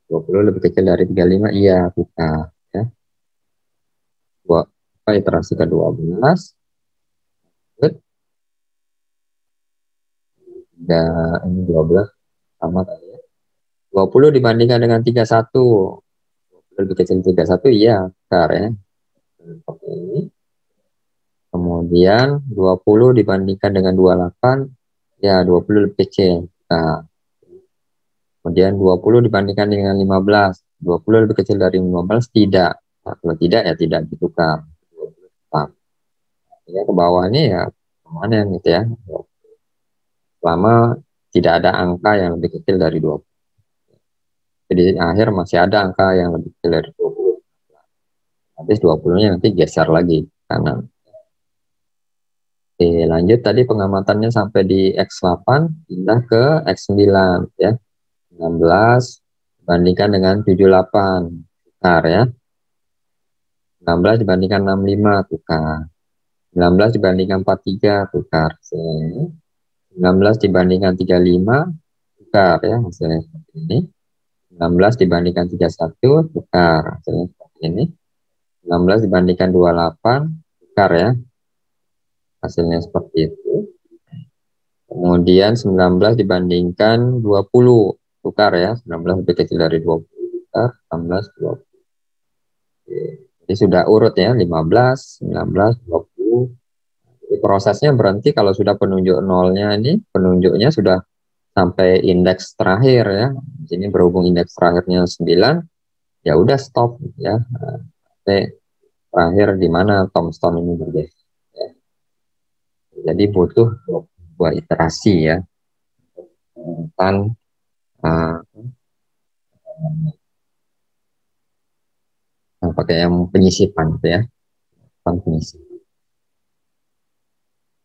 20 lebih kecil dari 35 iya tukar ya. Iterasi ke-12. Ini 12 sama tadi ya. 20 dibandingkan dengan 31. 20 lebih kecil 31 iya tukar ya. Seperti ini. Kemudian 20 dibandingkan dengan 28 ya 20 lebih kecil. Nah, kemudian 20 dibandingkan dengan 15. 20 lebih kecil dari 15 tidak. Nah, kalau tidak ya tidak ditukar. Ya ke bawahnya ya kemana gitu ya. Selama tidak ada angka yang lebih kecil dari 20. Jadi akhir masih ada angka yang lebih kecil dari 20. Habis 20-nya nanti geser lagi kanan. Oke, lanjut tadi pengamatannya sampai di X8, pindah ke X9 ya. 16 dibandingkan dengan 78 tukar ya. 16 dibandingkan 65 tukar. 19 dibandingkan 43 tukar. 19 dibandingkan 35 tukar ya, hasilnya seperti ini. 16 dibandingkan 31 tukar, hasilnya seperti ini. 16 dibandingkan 28 tukar ya, hasilnya seperti itu. Kemudian 19 dibandingkan 20 tukar ya, 19 lebih kecil dari 20 tukar, 16 20. Jadi sudah urut ya, 15 19 20. Jadi prosesnya berhenti kalau sudah penunjuk nolnya ini, penunjuknya sudah sampai indeks terakhir ya. Di sini berhubung indeks terakhirnya 9, ya udah stop ya. Sampai terakhir di mana tombstone ini bergeser. Ya. Jadi butuh dua iterasi ya. Dan pakai yang penyisipan gitu ya. Penyisipan.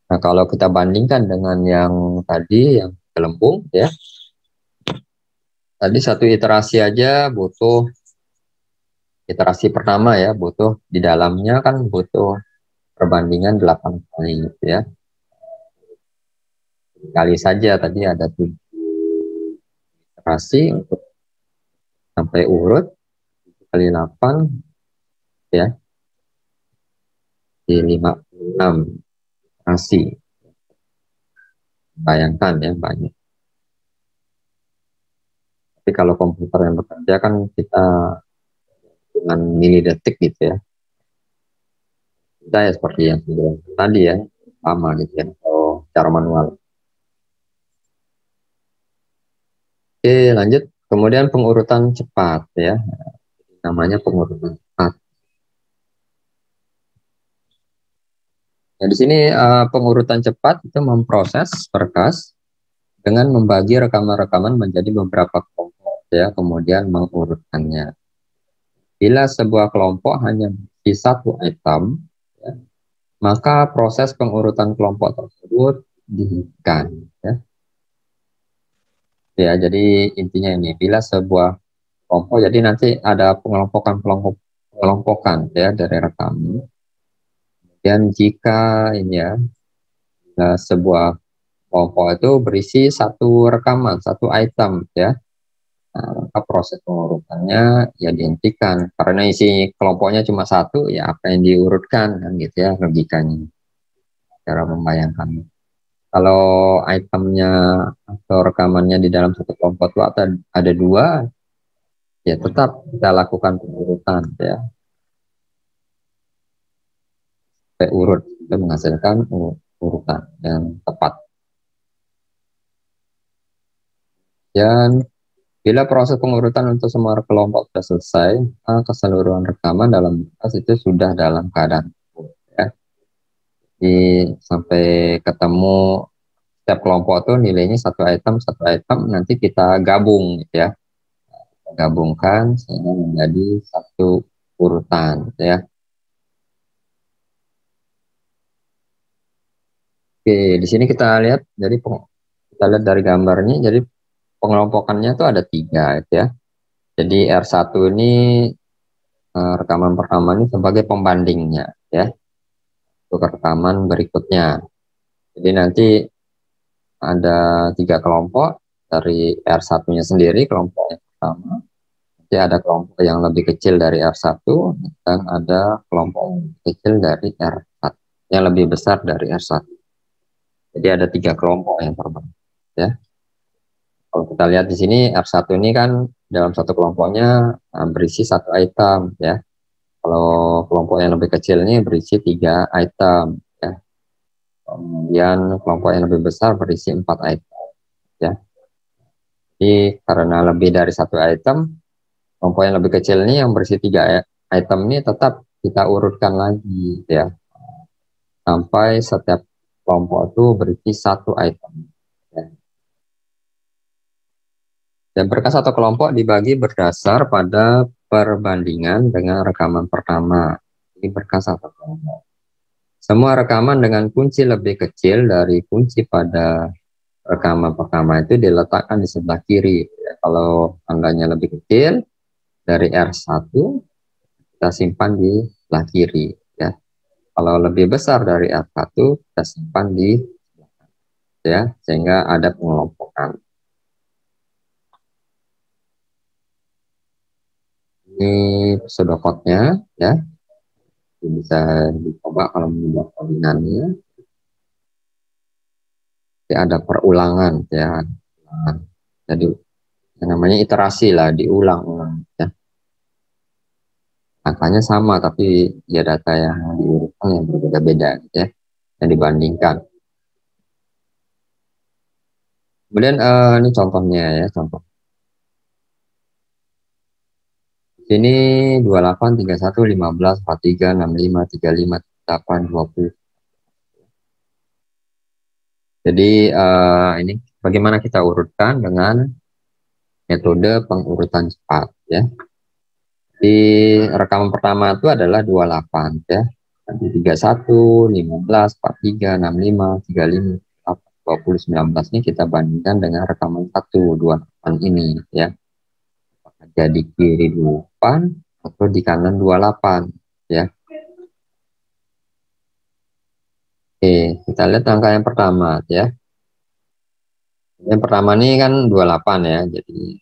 Nah, kalau kita bandingkan dengan yang tadi yang gelembung ya. Tadi satu iterasi aja butuh, iterasi pertama ya, butuh di dalamnya kan butuh perbandingan 8 kali gitu ya. Kali saja tadi ada 7 iterasi untuk sampai urut kali 8 ya, di 56 iterasi. Bayangkan ya, banyak. Tapi kalau komputer yang bekerja kan kita dengan milidetik gitu ya. Kita ya seperti yang tadi ya, sama gitu ya, kalau cara manual. Oke, lanjut. Kemudian pengurutan cepat ya. Namanya pengurutan cepat. Ya, di sini pengurutan cepat itu memproses berkas dengan membagi rekaman-rekaman menjadi beberapa kelompok, ya, kemudian mengurutkannya. Bila sebuah kelompok hanya berisi satu item, ya, maka proses pengurutan kelompok tersebut dihentikan. Ya. Ya, jadi intinya ini, bila sebuah kelompok, jadi nanti ada pengelompokan ya dari rekaman. Dan jika ini ya, sebuah kelompok itu berisi satu rekaman, satu item ya, maka proses pengurutannya ya dihentikan karena isi kelompoknya cuma satu, ya apa yang diurutkan kan gitu ya logikanya, cara membayangkan. Kalau itemnya atau rekamannya di dalam satu kelompok itu ada dua, ya tetap kita lakukan pengurutan ya, sampai urut, itu menghasilkan urutan yang tepat. Dan bila proses pengurutan untuk semua kelompok sudah selesai, keseluruhan rekaman dalam berkas itu sudah dalam keadaan full, ya. Jadi sampai ketemu setiap kelompok tuh nilainya satu item nanti kita gabung gitu ya. Kita gabungkan sehingga menjadi satu urutan gitu ya. Oke, di sini kita lihat jadi kita lihat dari gambarnya, jadi pengelompokannya tuh ada tiga gitu ya. Jadi R1 ini rekaman pertama ini sebagai pembandingnya ya untuk rekaman berikutnya. Jadi nanti ada tiga kelompok dari R1-nya sendiri, kelompok yang pertama. Nanti ada kelompok yang lebih kecil dari R1 dan ada kelompok yang lebih kecil dari R1, yang lebih besar dari R1. Jadi ada tiga kelompok yang terbagi ya. Kalau kita lihat di sini R1 ini kan dalam satu kelompoknya berisi satu item ya. Kalau kelompok yang lebih kecil ini berisi tiga item ya. Kemudian kelompok yang lebih besar berisi 4 item ya. Jadi karena lebih dari satu item, kelompok yang lebih kecil ini yang berisi 3 item ini tetap kita urutkan lagi ya, sampai setiap kelompok itu berisi satu item ya. Dan berkas atau kelompok dibagi berdasar pada perbandingan dengan rekaman pertama. Ini berkas atau kelompok. Semua rekaman dengan kunci lebih kecil dari kunci pada rekaman pertama itu diletakkan di sebelah kiri. Ya, kalau tandanya lebih kecil dari R1, kita simpan di sebelah kiri. Ya. Kalau lebih besar dari R1, kita simpan di sebelah kanan. Ya, sehingga ada pengelompokan. Ini pseudocode-nya, ya. Bisa dicoba kalau membuat koordinatnya. Ya, ada perulangan, ya. Jadi yang namanya iterasi lah, diulang-ulang. Ya. Angkanya sama, tapi ya data yang diurutkan yang berbeda-beda, ya, yang dibandingkan. Kemudian ini contohnya ya, contoh. Sini 28, 31, 15, 43, 65, 35, 8, 20. Jadi ini bagaimana kita urutkan dengan metode pengurutan cepat ya. Di rekaman pertama itu adalah 28 ya. Nanti 31, 15, 43, 65, 35, 8, 20, 19 ini kita bandingkan dengan rekaman 1, 28 ini ya. Jadi kiri 28 atau di kanan 28 ya. Oke, kita lihat angka yang pertama ya. Yang pertama ini kan 28 ya. Jadi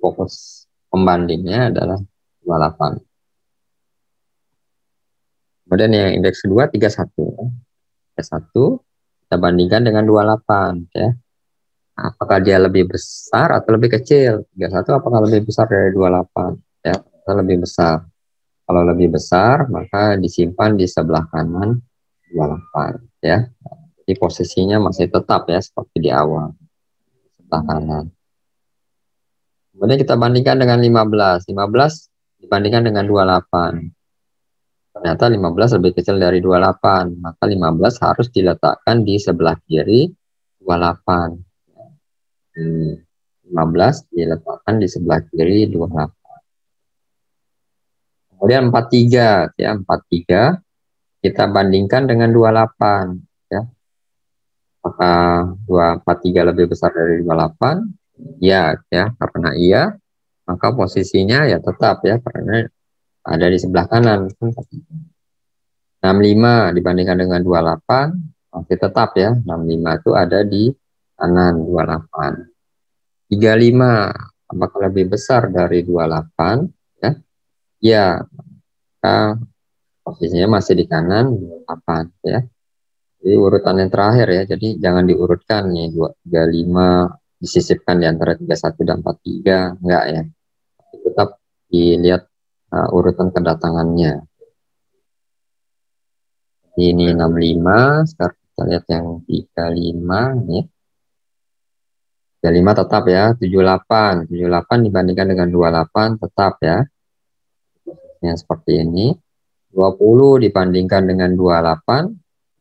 fokus pembandingnya adalah 28. Kemudian yang indeks kedua 31. 31 kita bandingkan dengan 28 ya. Apakah dia lebih besar atau lebih kecil? 31 apakah lebih besar dari 28 ya? Atau lebih besar. Kalau lebih besar maka disimpan di sebelah kanan 28 ya. Jadi posisinya masih tetap ya seperti di awal, sebelah kanan. Kemudian kita bandingkan dengan 15. 15 dibandingkan dengan 28. ternyata 15 lebih kecil dari 28, maka 15 harus diletakkan di sebelah kiri 28. 15 diletakkan di sebelah kiri 28. Kemudian 43 ya, 43 kita bandingkan dengan 28 ya. Apakah 243 lebih besar dari 28? Ya, karena iya, maka posisinya ya tetap ya, karena ada di sebelah kanan. 65 dibandingkan dengan 28 masih tetap ya, 65 itu ada di kanan 28. 35 apakah lebih besar dari 28? Ya, ya, posisinya masih di kanan 28 ya. Jadi urutan yang terakhir ya, jadi jangan diurutkan nih 235 disisipkan di antara 31 dan 43, enggak ya. Tetap dilihat urutan kedatangannya. Ini 65, sekarang kita lihat yang 35 ya. 35 tetap ya, 78 dibandingkan dengan 28 tetap ya. Yang seperti ini. 20 dibandingkan dengan 28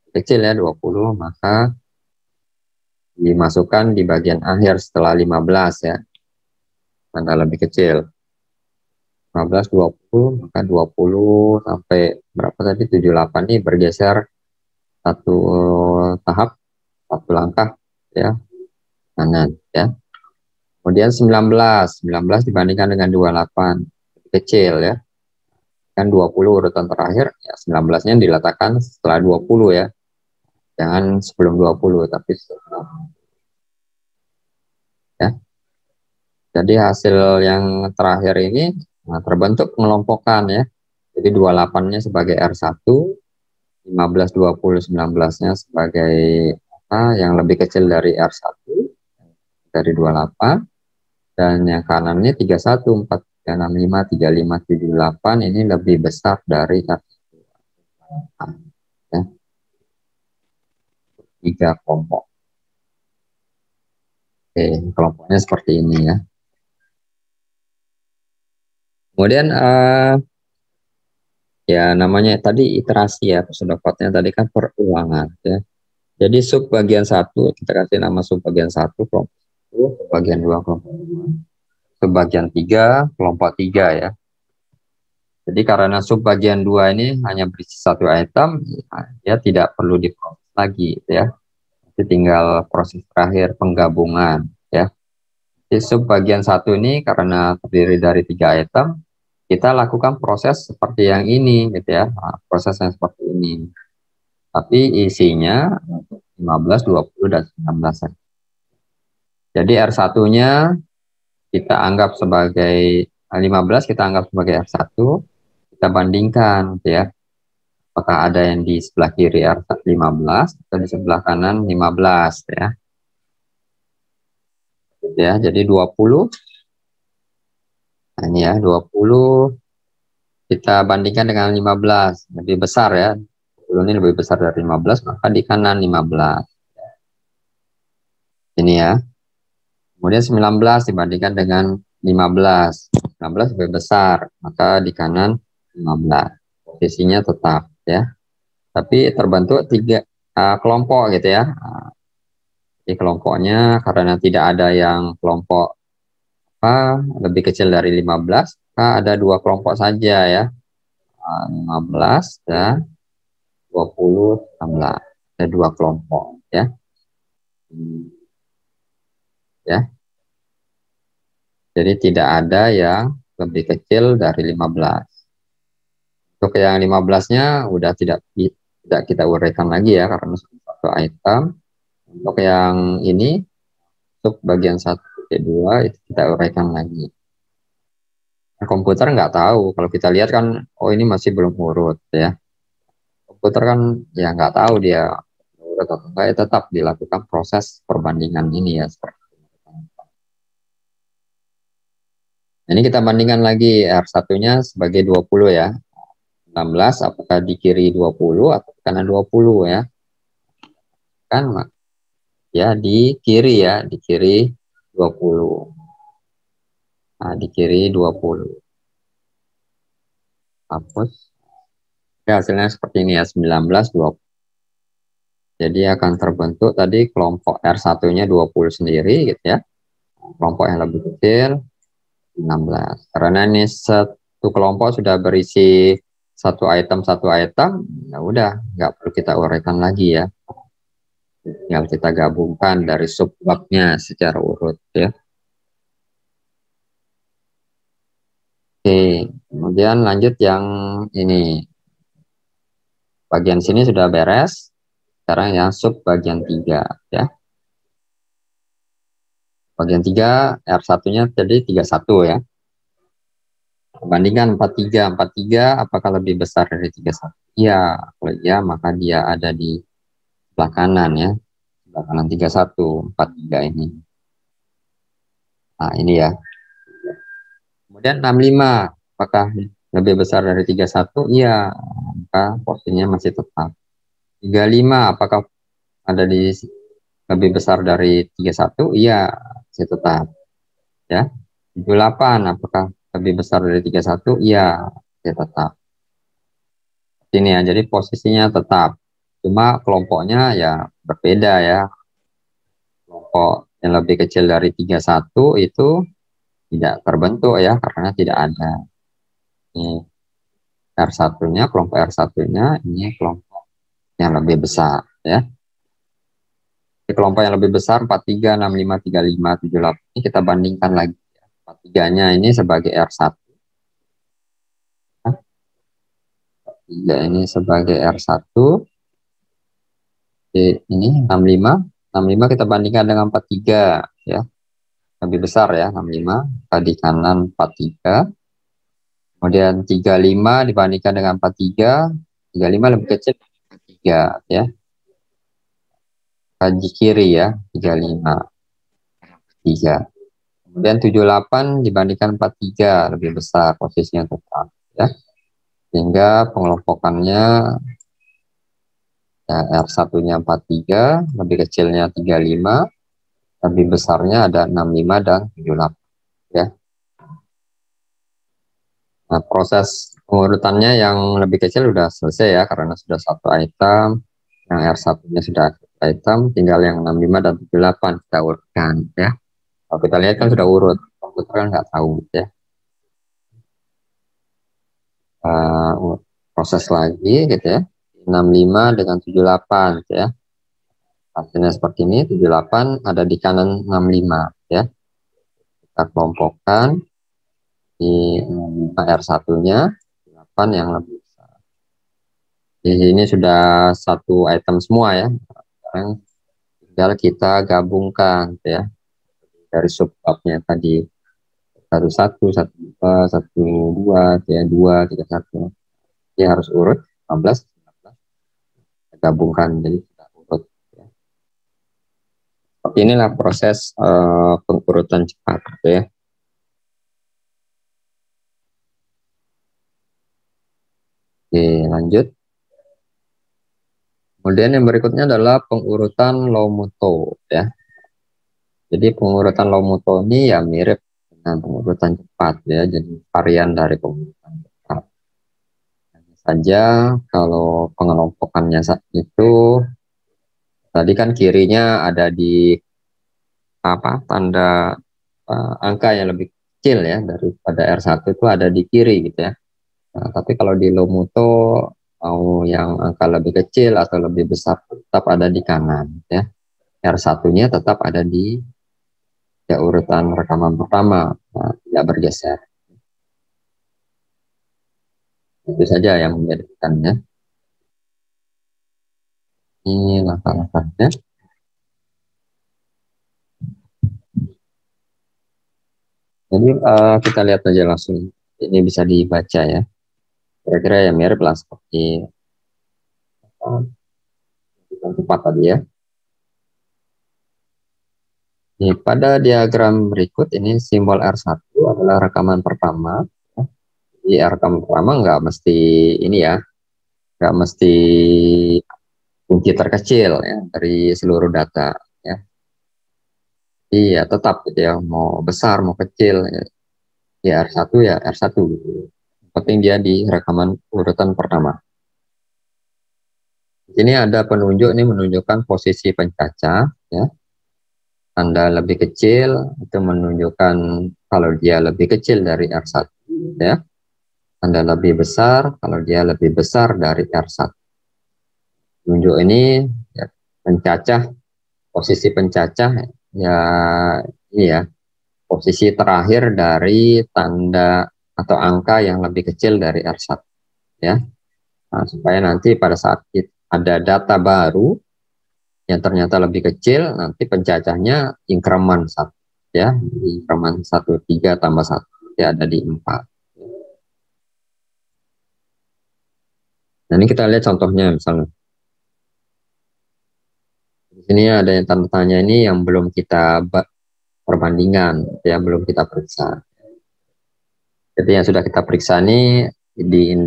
kecil ya 20, maka dimasukkan di bagian akhir setelah 15 ya, mana lebih kecil. 15 20, maka 20 sampai berapa tadi 78 ini bergeser satu tahap, satu langkah ya kanan ya. Kemudian 19 dibandingkan dengan 28 lebih kecil ya, kan 20 urutan terakhir ya, 19-nya diletakkan setelah 20 ya, jangan sebelum 20 tapi setelah ya. Jadi hasil yang terakhir ini terbentuk pengelompokan ya. Jadi 28-nya sebagai R1, 15, 20, 19-nya sebagai yang lebih kecil dari R1 dari 28, dan yang kanannya 31, 4, 3, 6, 5, 3, 5, 7, 8 ini lebih besar dari R1 ya. 3 kelompok. Oke, kelompoknya seperti ini ya. Kemudian ya namanya tadi iterasi ya, pseudocode-nya tadi kan perulangan ya. Jadi sub bagian 1 kita kasih nama sub bagian 1 kelompok 1, bagian 2 kelompok 2, sub bagian 3 kelompok 3 ya. Jadi karena sub bagian 2 ini hanya berisi satu item, ya tidak perlu diproses lagi ya. Jadi tinggal proses terakhir penggabungan ya. Di sub bagian 1 ini karena terdiri dari 3 item, kita lakukan proses seperti yang ini gitu ya. Nah, proses yang seperti ini. Tapi isinya 15, 20 dan 19. Jadi R1-nya kita anggap sebagai 15, kita anggap sebagai R1, kita bandingkan gitu ya. Apakah ada yang di sebelah kiri R15 atau di sebelah kanan 15 ya. Gitu ya. Jadi 20. Nah, ini ya 20 kita bandingkan dengan 15, lebih besar ya. 20 ini lebih besar dari 15, maka di kanan 15. Ini ya. Kemudian 19 dibandingkan dengan 15. 19 lebih besar, maka di kanan 15. Posisinya tetap ya. Tapi terbentuk 3 kelompok gitu ya. Di kelompoknya karena tidak ada yang kelompok lebih kecil dari 15, maka ada 2 kelompok saja ya. 15 dan 20 16. Ada 2 kelompok ya. Ya. Jadi tidak ada yang lebih kecil dari 15. Untuk yang 15-nya udah tidak kita uraikan lagi ya karena satu item. Untuk yang ini untuk bagian 1.2 itu kita uraikan lagi. Nah, komputer nggak tahu, kalau kita lihat kan oh ini masih belum urut ya. Komputer kan ya nggak tahu dia urut atau enggak, ya tetap dilakukan proses perbandingan ini ya. Ini kita bandingkan lagi R1-nya sebagai 20 ya. 16 apakah di kiri 20 atau kanan 20 ya. Kan ya di kiri ya, di kiri 20. Nah, di kiri 20. Hapus. Ya, hasilnya seperti ini ya, 19, 20. Jadi akan terbentuk tadi kelompok R1-nya 20 sendiri gitu ya. Kelompok yang lebih kecil 16. Karena ini satu kelompok sudah berisi satu item, ya udah nggak perlu kita uraikan lagi ya. Tinggal kita gabungkan dari subbabnya secara urut ya. Oke, kemudian lanjut yang ini. Bagian sini sudah beres. Sekarang yang sub bagian 3 ya. Bagian 3 R1-nya jadi 31 ya. Bandingkan 43. 43 apakah lebih besar dari 31? Iya, kalau iya maka dia ada di sebelah kanan ya. Sebelah kanan 31, 43 ini. Nah, ini ya. Kemudian 65, apakah lebih besar dari 31? Iya, maka posisinya masih tetap. 35, apakah ada di lebih besar dari 31? Iya, masih tetap. Ya. 78, apakah lebih besar dari 31? Iya, masih tetap. Ini ya, jadi posisinya tetap. Cuma kelompoknya ya berbeda ya. Kelompok yang lebih kecil dari 31 itu tidak terbentuk ya, karena tidak ada. Ini R1-nya, kelompok R1-nya, ini kelompok yang lebih besar ya. Di kelompok yang lebih besar 43, 65, 35, 78 ini kita bandingkan lagi. 43-nya ini sebagai R1. 3 ini sebagai R1. Ini 65. 65 kita bandingkan dengan 43 ya. Lebih besar ya 65. Di kanan 43. Kemudian 35 dibandingkan dengan 43. 35 lebih kecil 3 ya. Di kiri ya 35. 3. Kemudian 78 dibandingkan 43 lebih besar, posisinya tetap ya. Sehingga pengelompokannya ya, R1-nya 43, lebih kecilnya 35, lebih besarnya ada 65 dan 78 ya. Nah, proses pengurutannya yang lebih kecil sudah selesai ya, karena sudah satu item. Yang R1-nya sudah item, tinggal yang 65 dan 78 kita urutkan ya. Kalau kita lihat kan sudah urut, komputer kan nggak tahu ya. Proses lagi gitu ya. 65 dengan 78 gitu ya. Hasilnya seperti ini, 78 ada di kanan 65 ya. Kita kelompokkan di R1-nya 8 yang lebih besar. Di sini sudah satu item semua ya. Sekarang tinggal kita gabungkan ya. Dari subbabnya tadi 11, 12, 12, ya 2, 31. Ini harus urut 15, 19. Kita gabungkan jadi kita urut ya. Seperti inilah proses pengurutan cepat ya. Oke, lanjut. Kemudian yang berikutnya adalah pengurutan Lomuto ya. Jadi pengurutan Lomuto ini ya mirip dengan pengurutan cepat ya. Jadi varian dari pengurutan cepat. Hanya saja kalau pengelompokannya itu tadi kan kirinya ada di apa tanda angka yang lebih kecil ya daripada R1 itu ada di kiri gitu ya. Nah, tapi kalau di Lomuto mau yang angka lebih kecil atau lebih besar tetap ada di kanan ya. R1-nya tetap ada di ya, urutan rekaman pertama, nah, tidak bergeser. Itu saja yang membedakannya. Ini langkah-langkahnya. Jadi kita lihat aja langsung. Ini bisa dibaca ya. Kira-kira ya mirip lah seperti tempat tadi ya. Ini pada diagram berikut ini simbol R1 adalah rekaman pertama. Di rekaman pertama nggak mesti ini ya, nggak mesti kunci terkecil ya dari seluruh data ya. Iya tetap gitu ya, mau besar mau kecil ya R1 gitu. Yang penting dia di rekaman urutan pertama. Di sini ada penunjuk, ini menunjukkan posisi pencacah, ya. Tanda lebih kecil itu menunjukkan kalau dia lebih kecil dari R1, ya. Tanda lebih besar kalau dia lebih besar dari R1. Penunjuk ini ya, pencacah, posisi pencacah ya, ini ya, posisi terakhir dari tanda atau angka yang lebih kecil dari R1, ya. Nah, supaya nanti pada saat ada data baru yang ternyata lebih kecil, nanti pencacahnya increment 1, ya, increment 1, 3 tambah 1, ya, ada di 4. Nah, ini kita lihat contohnya misalnya. Di sini ada yang tanda tanya ini yang belum kita perbandingan, ya, belum kita periksa. Jadi yang sudah kita periksa ini di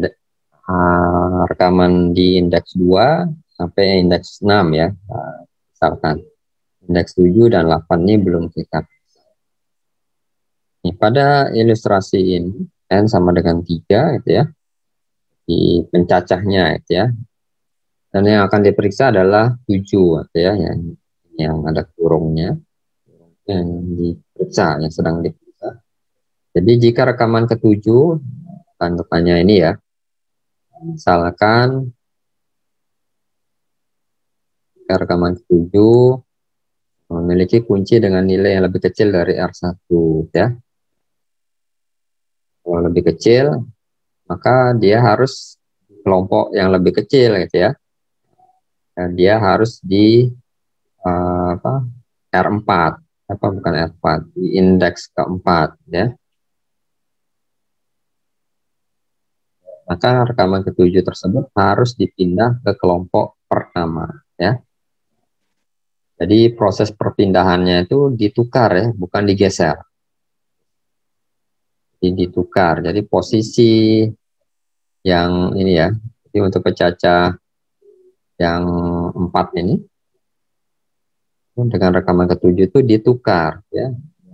rekaman di indeks 2 sampai indeks 6, ya. Misalkan indeks 7 dan 8 ini belum kita periksa. Ini pada ilustrasi ini N sama dengan 3, gitu ya, di pencacahnya, gitu ya. Dan yang akan diperiksa adalah 7, gitu ya, yang ada kurungnya, yang diperiksa, yang sedang diperiksa. Jadi jika rekaman ke-7, tanda tanya ini ya, misalkan rekaman ke-7 memiliki kunci dengan nilai yang lebih kecil dari R1, ya. Kalau lebih kecil, maka dia harus kelompok yang lebih kecil, gitu ya. Dan dia harus di R4, bukan R4, di indeks keempat, ya. Maka rekaman ke-7 tersebut harus dipindah ke kelompok pertama, ya. Jadi proses perpindahannya itu ditukar, ya, bukan digeser. Jadi ditukar. Jadi posisi yang ini, ya. Jadi untuk pencacah yang 4 ini dengan rekaman ke-7 itu ditukar, ya.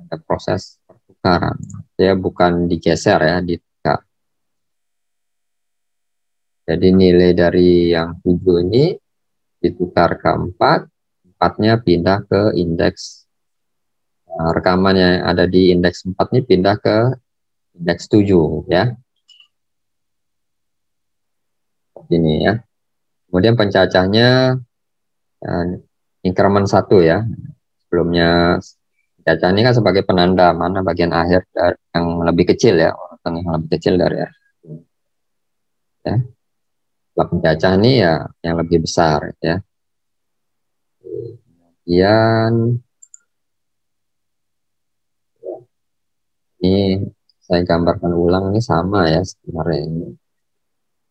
Ada proses pertukaran, ya, bukan digeser, ya, ditukar. Jadi nilai dari yang 7 ini ditukar ke 4, 4-nya pindah ke indeks rekaman yang ada di indeks 4 ini pindah ke indeks 7, ya. Ini, ya. Kemudian pencacahnya increment 1, ya. Sebelumnya pencacah ini kan sebagai penanda mana bagian akhir yang lebih kecil, ya, urutan yang lebih kecil dari R. Ya. Setelah pencacah ini ya yang lebih besar, ya. Kemudian ini saya gambarkan ulang, ini sama, ya, sebenarnya ini.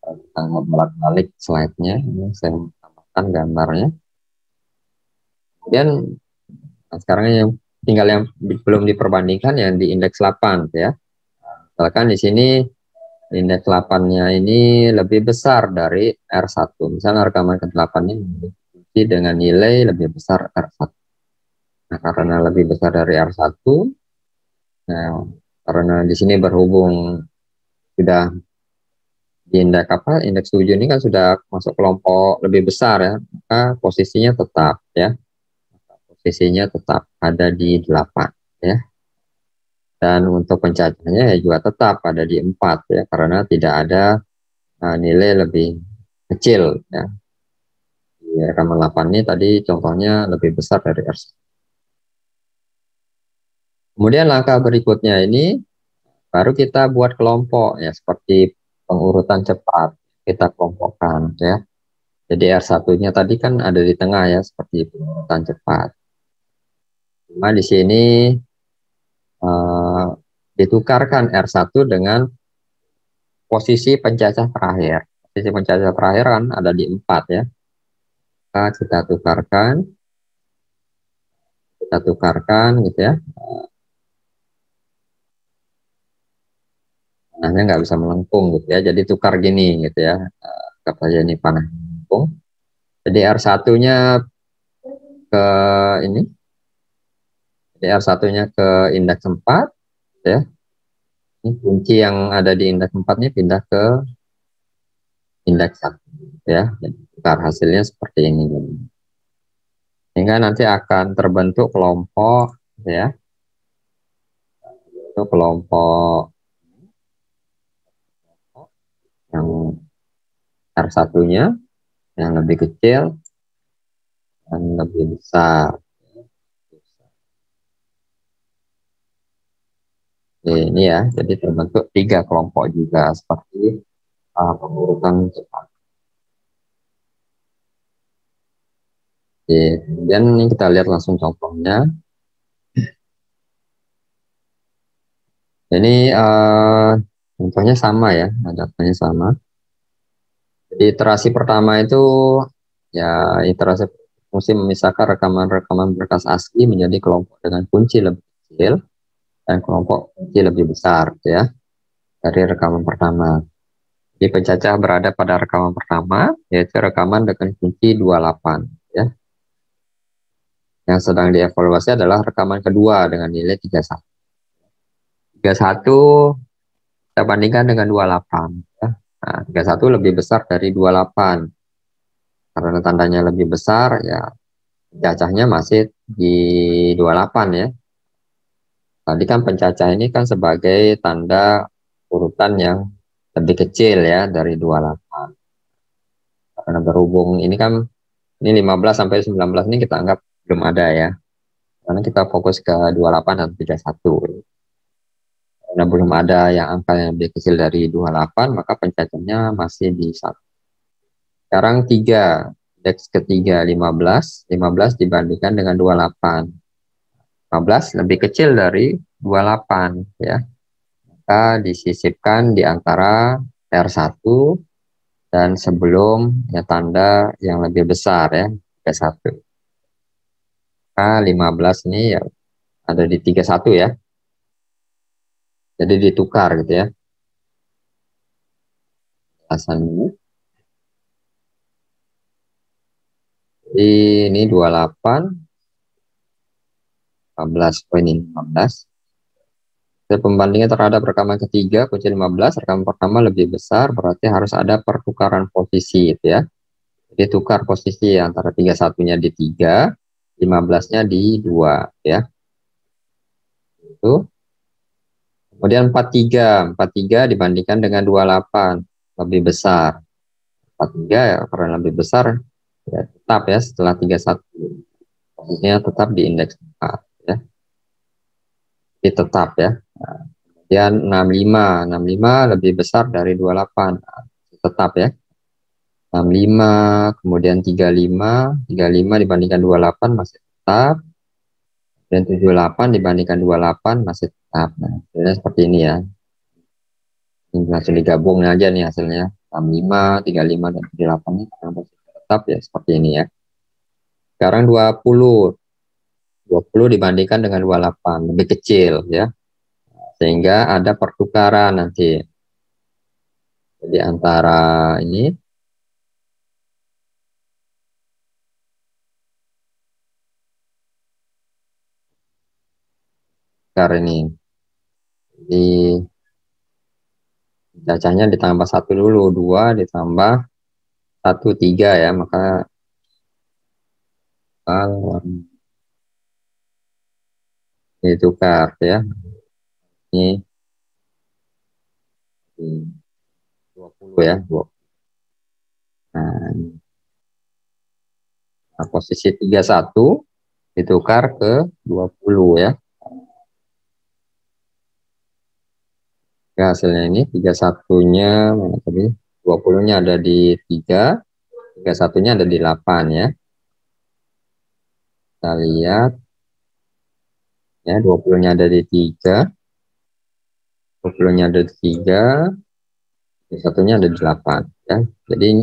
Kita bolak-balik slide-nya, ini saya tambahkan gambarnya. Kemudian sekarang yang tinggal yang belum diperbandingkan yang di indeks 8, ya. Misalkan di sini indeks 8-nya ini lebih besar dari R1. Misalnya rekaman ke-8 ini dengan nilai lebih besar R1. Nah, karena lebih besar dari R1, nah, karena di sini berhubung sudah di indeks 7 ini kan sudah masuk kelompok lebih besar, ya, maka posisinya tetap, ya. Posisinya tetap ada di 8, ya. Dan untuk pencacahnya ya juga tetap ada di 4, ya, karena tidak ada nilai lebih kecil, ya. Di rekaman 8 ini tadi contohnya lebih besar dari R1. Kemudian langkah berikutnya ini baru kita buat kelompok, ya, seperti pengurutan cepat, kita kelompokkan, ya. Jadi R1-nya tadi kan ada di tengah, ya, seperti pengurutan cepat. Cuma di sini ditukarkan R1 dengan posisi pencacah terakhir. Posisi pencacah terakhir kan ada di 4, ya. Maka kita tukarkan gitu, ya. Panahnya nggak bisa melengkung gitu, ya. Jadi tukar gini gitu, ya. Anggap aja ini panah melengkung. Jadi R1-nya ke ini. Jadi R1-nya ke indeks 4, ya. Ini kunci yang ada di indeks 4 ini pindah ke indeks 1, ya. Jadi ditukar, hasilnya seperti ini. Sehingga nanti akan terbentuk kelompok, ya, itu kelompok yang R1-nya yang lebih kecil dan lebih besar. Ini ya, jadi terbentuk 3 kelompok juga seperti pengurutan cepat. Kemudian ini kita lihat langsung contohnya. Ini contohnya sama ya, datanya sama. Jadi iterasi pertama itu ya iterasi fungsi memisahkan rekaman-rekaman berkas ASCII menjadi kelompok dengan kunci lebih kecil dan kelompok kunci lebih besar ya dari rekaman pertama. Jadi pencacah berada pada rekaman pertama yaitu rekaman dengan kunci 28 ya. Yang sedang dievaluasi adalah rekaman kedua dengan nilai 31. 31 kita bandingkan dengan 28 ya. Nah, 31 lebih besar dari 28. Karena tandanya lebih besar ya pencacahnya masih di 28 ya. Tadi kan pencacah ini kan sebagai tanda urutan yang lebih kecil ya dari 28. Karena berhubung ini kan ini 15 sampai 19 ini kita anggap belum ada ya. Karena kita fokus ke 28 dan 31. Karena belum ada yang angka yang lebih kecil dari 28, maka pencacahnya masih di 1. Sekarang 3, indeks ketiga 15 dibandingkan dengan 28. 15 lebih kecil dari 28 ya. Maka disisipkan di antara R1 dan sebelum ya tanda yang lebih besar ya, 31. Maka 15 ini ya ada di 31 ya. Jadi ditukar gitu ya. Alasannya. Ini 28 15 ini 15. Pembandingnya terhadap rekaman ketiga kunci 15, rekaman pertama lebih besar, berarti harus ada pertukaran posisi itu ya. Jadi tukar posisi antara 31-nya di 3, 15-nya di 2 ya. Itu. Kemudian 43 dibandingkan dengan 28 lebih besar. 43 ya karena lebih besar ya tetap ya setelah 31. Posisinya tetap di indeks 4 ya. Jadi tetap ya. Nah, kemudian 65 lebih besar dari 28. Nah, tetap ya. 65 kemudian 35 dibandingkan 28 masih tetap. Dan 78 dibandingkan 28 masih tetap. Nah, hasilnya seperti ini ya. Ini langsung digabung aja nih hasilnya. 65, 35, dan 78 ini masih tetap ya seperti ini ya. Sekarang 20 dibandingkan dengan 28 lebih kecil ya. Sehingga ada pertukaran nanti. Jadi antara ini sekarang ini. Jadi cacahnya ditambah 1 dulu, 2 ditambah 1, 3 ya, maka kalau ditukar ya. Ini 20 ya, 20. Nah, posisi 31 ditukar ke 20 ya. Ya, hasilnya ini 31-nya mana tadi? 20-nya ada di 3, 31-nya ada di 8 ya. Kita lihat ya, 20-nya ada di 3, 20-nya ada di 3, 31-nya ada di 8 ya. Jadi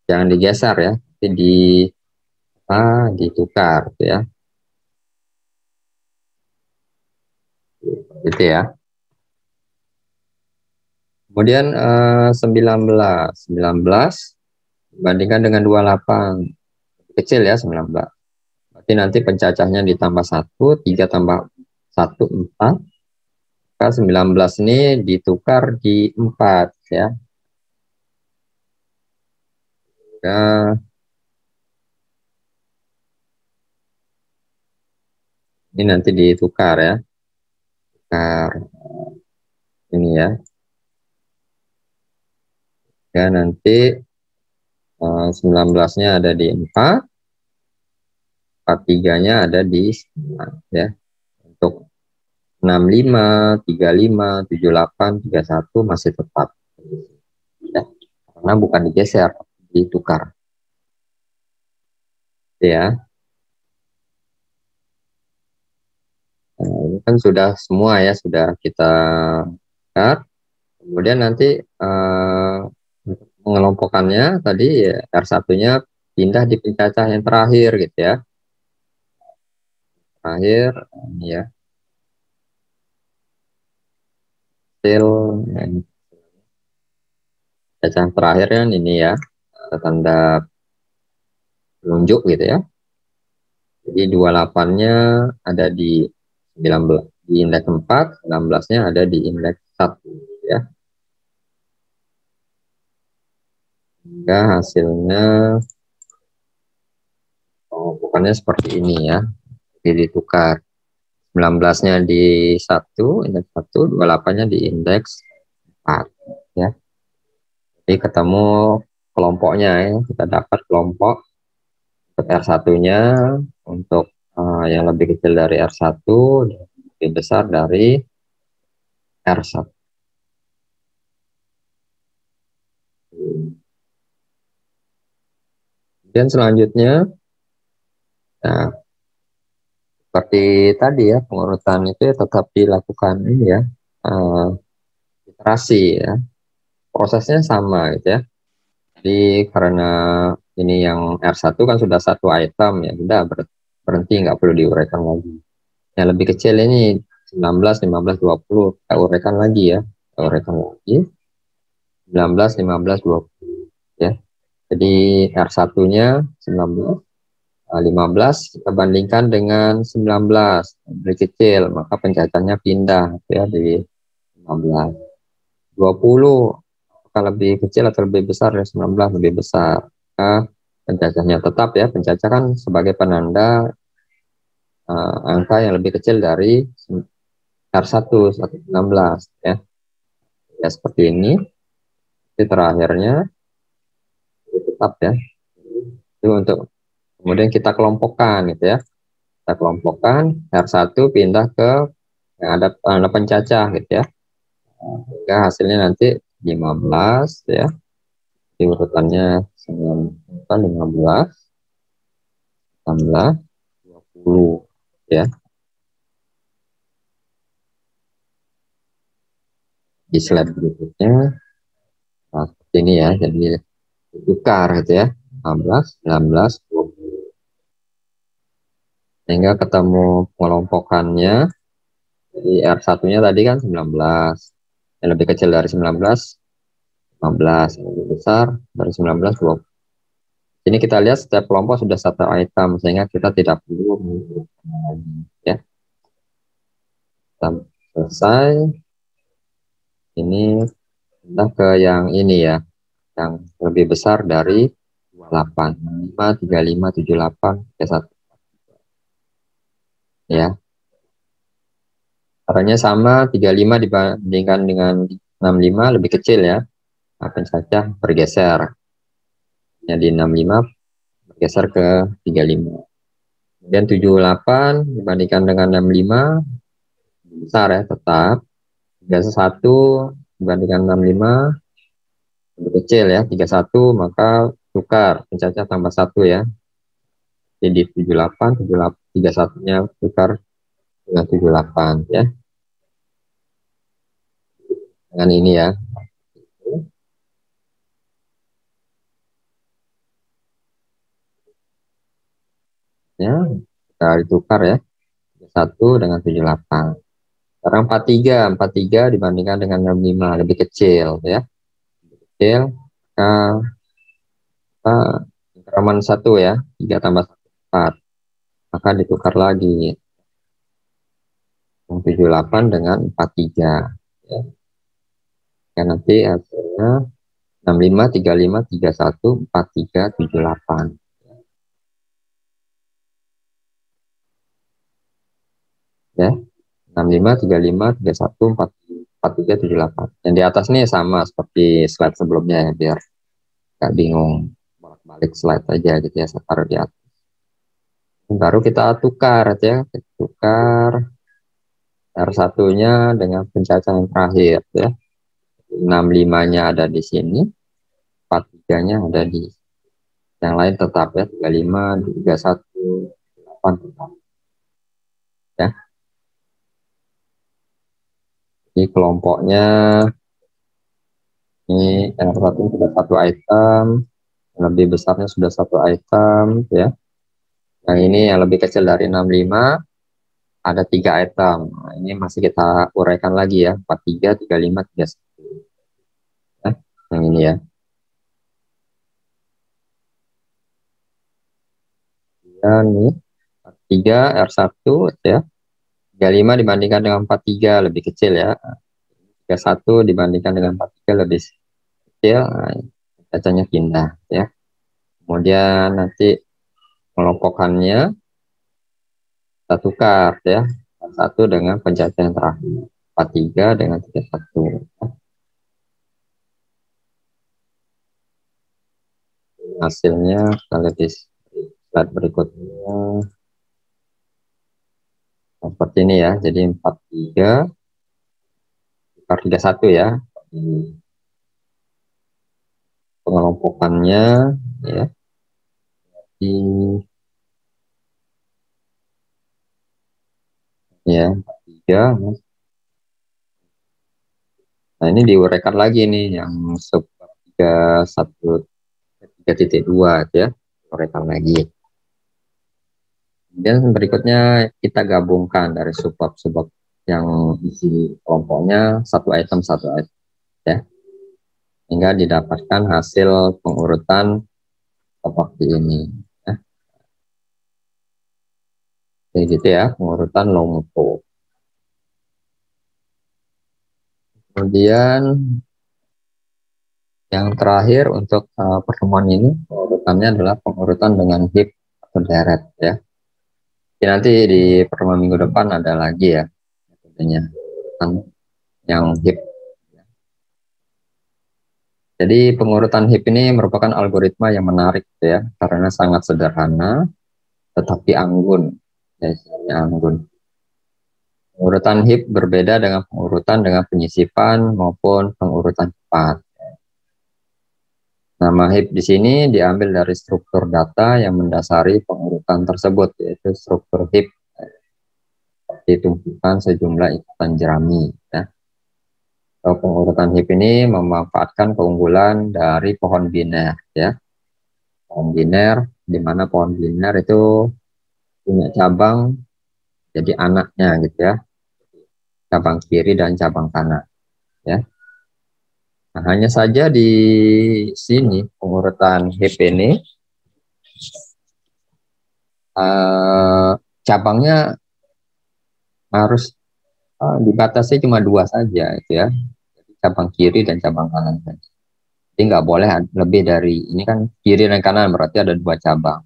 jangan digeser ya, tapi ditukar ya. Gitu ya. Kemudian 19 dibandingkan dengan 28 kecil ya 19. Berarti nanti pencacahnya ditambah 1, 3 tambah 1, 4. Maka 19 ini ditukar di 4 ya. Ya, ini nanti ditukar ya. Tukar ini ya. Ya, nanti 19-nya ada di 4, 43-nya ada di 9 ya. Untuk 65, 35, 78, 31 masih tetap ya. Karena bukan digeser, ditukar ya. Nah, ini kan sudah semua ya, sudah kita tukar. Kemudian nanti untuk mengelompokkannya tadi ya, R1-nya pindah di pencacah yang terakhir gitu ya. Terakhir ini ya, hasil pencacah terakhir kan ini ya, tanda penunjuk gitu ya. Jadi 28-nya ada di 19, di indeks 4, 19-nya ada di indeks 1 ya. Sehingga hasilnya bukannya seperti ini ya. Jadi ditukar. 19-nya di 1, indeks 1, 28-nya di indeks 4 ya. Jadi ketemu kelompoknya ya. Kita dapat kelompok untuk R1-nya untuk yang lebih kecil dari R1 dan lebih besar dari R1. Dan selanjutnya, nah, seperti tadi ya, pengurutan itu ya tetap dilakukan ini ya, iterasi ya. Prosesnya sama gitu ya. Jadi karena ini yang R1 kan sudah satu item ya, sudah berhenti, nggak perlu diuraikan lagi. Yang lebih kecil ini 19, 15, 20, kita uraikan lagi ya. Kita uraikan lagi 19, 15, 20 ya. Jadi R1-nya 19, 15 kita bandingkan dengan 19 lebih kecil, maka pencacahnya pindah ya di 15. 20 apakah lebih kecil atau lebih besar dari 19, lebih besar. Maka pencacahnya tetap ya, pencacah kan sebagai penanda angka yang lebih kecil dari R1 16 ya. Ya seperti ini. Jadi terakhirnya tetap ya. Itu untuk kemudian kita kelompokkan gitu ya. Kita kelompokkan R1 pindah ke yang ada tanda pencacah gitu ya. Sehingga hasilnya nanti 15 ya. Di urutannya 15, 16, 20 ya. Di slide berikutnya nah, seperti ini ya. Jadi ditukar gitu ya. 16, 19, 20. Sehingga ketemu pengelompokannya. Jadi R1-nya tadi kan 19. Yang lebih kecil dari 19, 15. Yang lebih besar dari 19, 20. Ini kita lihat setiap kelompok sudah satu item sehingga kita tidak perlu ya. Kita selesai. Ini kita ke yang ini ya, yang lebih besar dari 28, 5, 35, 78, 1 ya. Caranya sama, 35 dibandingkan dengan 65 lebih kecil ya. Akan saja bergeser. Di 65 bergeser ke 35. Kemudian 78 dibandingkan dengan 65 besar ya tetap. 31 dibandingkan 65 lebih kecil ya. 31 maka tukar pencacah tambah 1 ya. Jadi 78, 31-nya tukar dengan 78 ya. Dengan ini ya. Ya, kita ditukar ya. 1 dengan 78. Sekarang 43 dibandingkan dengan 65 lebih kecil ya. Lebih kecil. Maka increment 1 ya. 3 tambah 1, 4. Maka ditukar lagi. 78 dengan 43 ya. Ya nanti hasilnya 6535314378 ya. 6535314378. Yang di atas nih sama seperti slide sebelumnya ya, biar nggak bingung, bolak-balik slide aja gitu ya, saya taruh di atas. Baru kita tukar ya, kita tukar R1-nya dengan pencacahan terakhir ya. 65-nya ada di sini, 43-nya ada di yang lain tetap ya, 35, 31, 8 tetap ya. Ini kelompoknya, ini R1 sudah satu item, yang lebih besarnya sudah satu item ya. Yang ini yang lebih kecil dari 65 ada 3 item. Nah, ini masih kita uraikan lagi ya, 43, 35, 31 ya. Yang ini ya. Dan nih 3 R1 ya. 35 dibandingkan dengan 43 lebih kecil ya. 31 dibandingkan dengan 43 lebih kecil. Nah, kacanya pindah ya. Kemudian nanti kelompokannya kita tukar ya. Satu dengan pencacahan terakhir. 43 dengan 31 ya. Hasilnya kita lihat di slide berikutnya. Nah, seperti ini ya. Jadi 43 tukar 31 ya. Pengelompokannya ya. Di ya 43. Nah, ini diuraikan lagi nih yang sub 3.1 3.2 ya. Uraikan lagi. Dan berikutnya kita gabungkan dari subbab-subbab yang isi kelompoknya satu item ya, hingga didapatkan hasil pengurutan seperti ini ya. Kayak gitu ya, pengurutan Longpo. Kemudian yang terakhir untuk pertemuan ini pengurutannya adalah pengurutan dengan heap atau deret ya. Jadi nanti di pertemuan minggu depan ada lagi ya metodenya yang heap. Jadi pengurutan heap ini merupakan algoritma yang menarik ya, karena sangat sederhana tetapi anggun. Ya, anggun. Pengurutan heap berbeda dengan pengurutan dengan penyisipan maupun pengurutan cepat. Nama heap di sini diambil dari struktur data yang mendasari pengurutan tersebut, yaitu struktur heap seperti tumpukan sejumlah ikutan jerami. Ya. Pengurutan heap ini memanfaatkan keunggulan dari pohon biner, ya. Pohon biner, di mana pohon biner itu punya cabang jadi anaknya gitu ya, cabang kiri dan cabang kanan ya. Nah, hanya saja di sini pengurutan heap ini cabangnya harus dibatasi cuma 2 saja gitu ya, cabang kiri dan cabang kanan. Jadi nggak boleh lebih dari ini, kan kiri dan kanan berarti ada 2 cabang,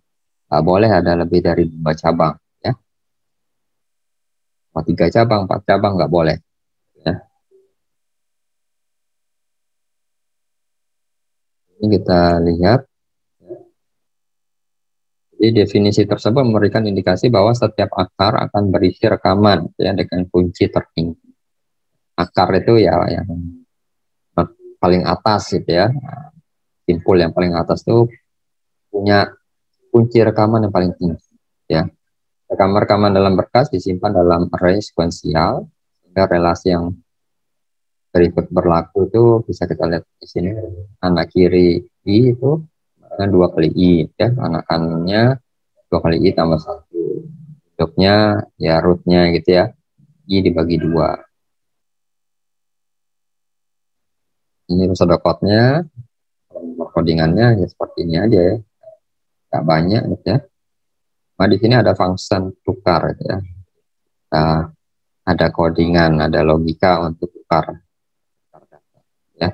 nggak boleh ada lebih dari 2 cabang ya. Mau 3 cabang, 4 cabang nggak boleh ya. Ini kita lihat. Jadi definisi tersebut memberikan indikasi bahwa setiap akar akan berisi rekaman ya, dengan kunci tertinggi. Akar itu ya yang paling atas gitu ya. Simpul yang paling atas itu punya kunci rekaman yang paling tinggi ya. Rekaman-rekaman dalam berkas disimpan dalam array sekuensial, sehingga relasi yang berikut berlaku itu bisa kita lihat di sini. Anak kiri I itu dengan 2 kali I ya, anakannya 2 kali I tambah 1. Bentuknya ya rootnya gitu ya, I dibagi 2. Ini terus ada code-nya, codingannya ya seperti ini aja ya, nggak banyak gitu ya. Nah, di sini ada function tukar gitu ya. Nah, ada codingan, ada logika untuk tukar ya.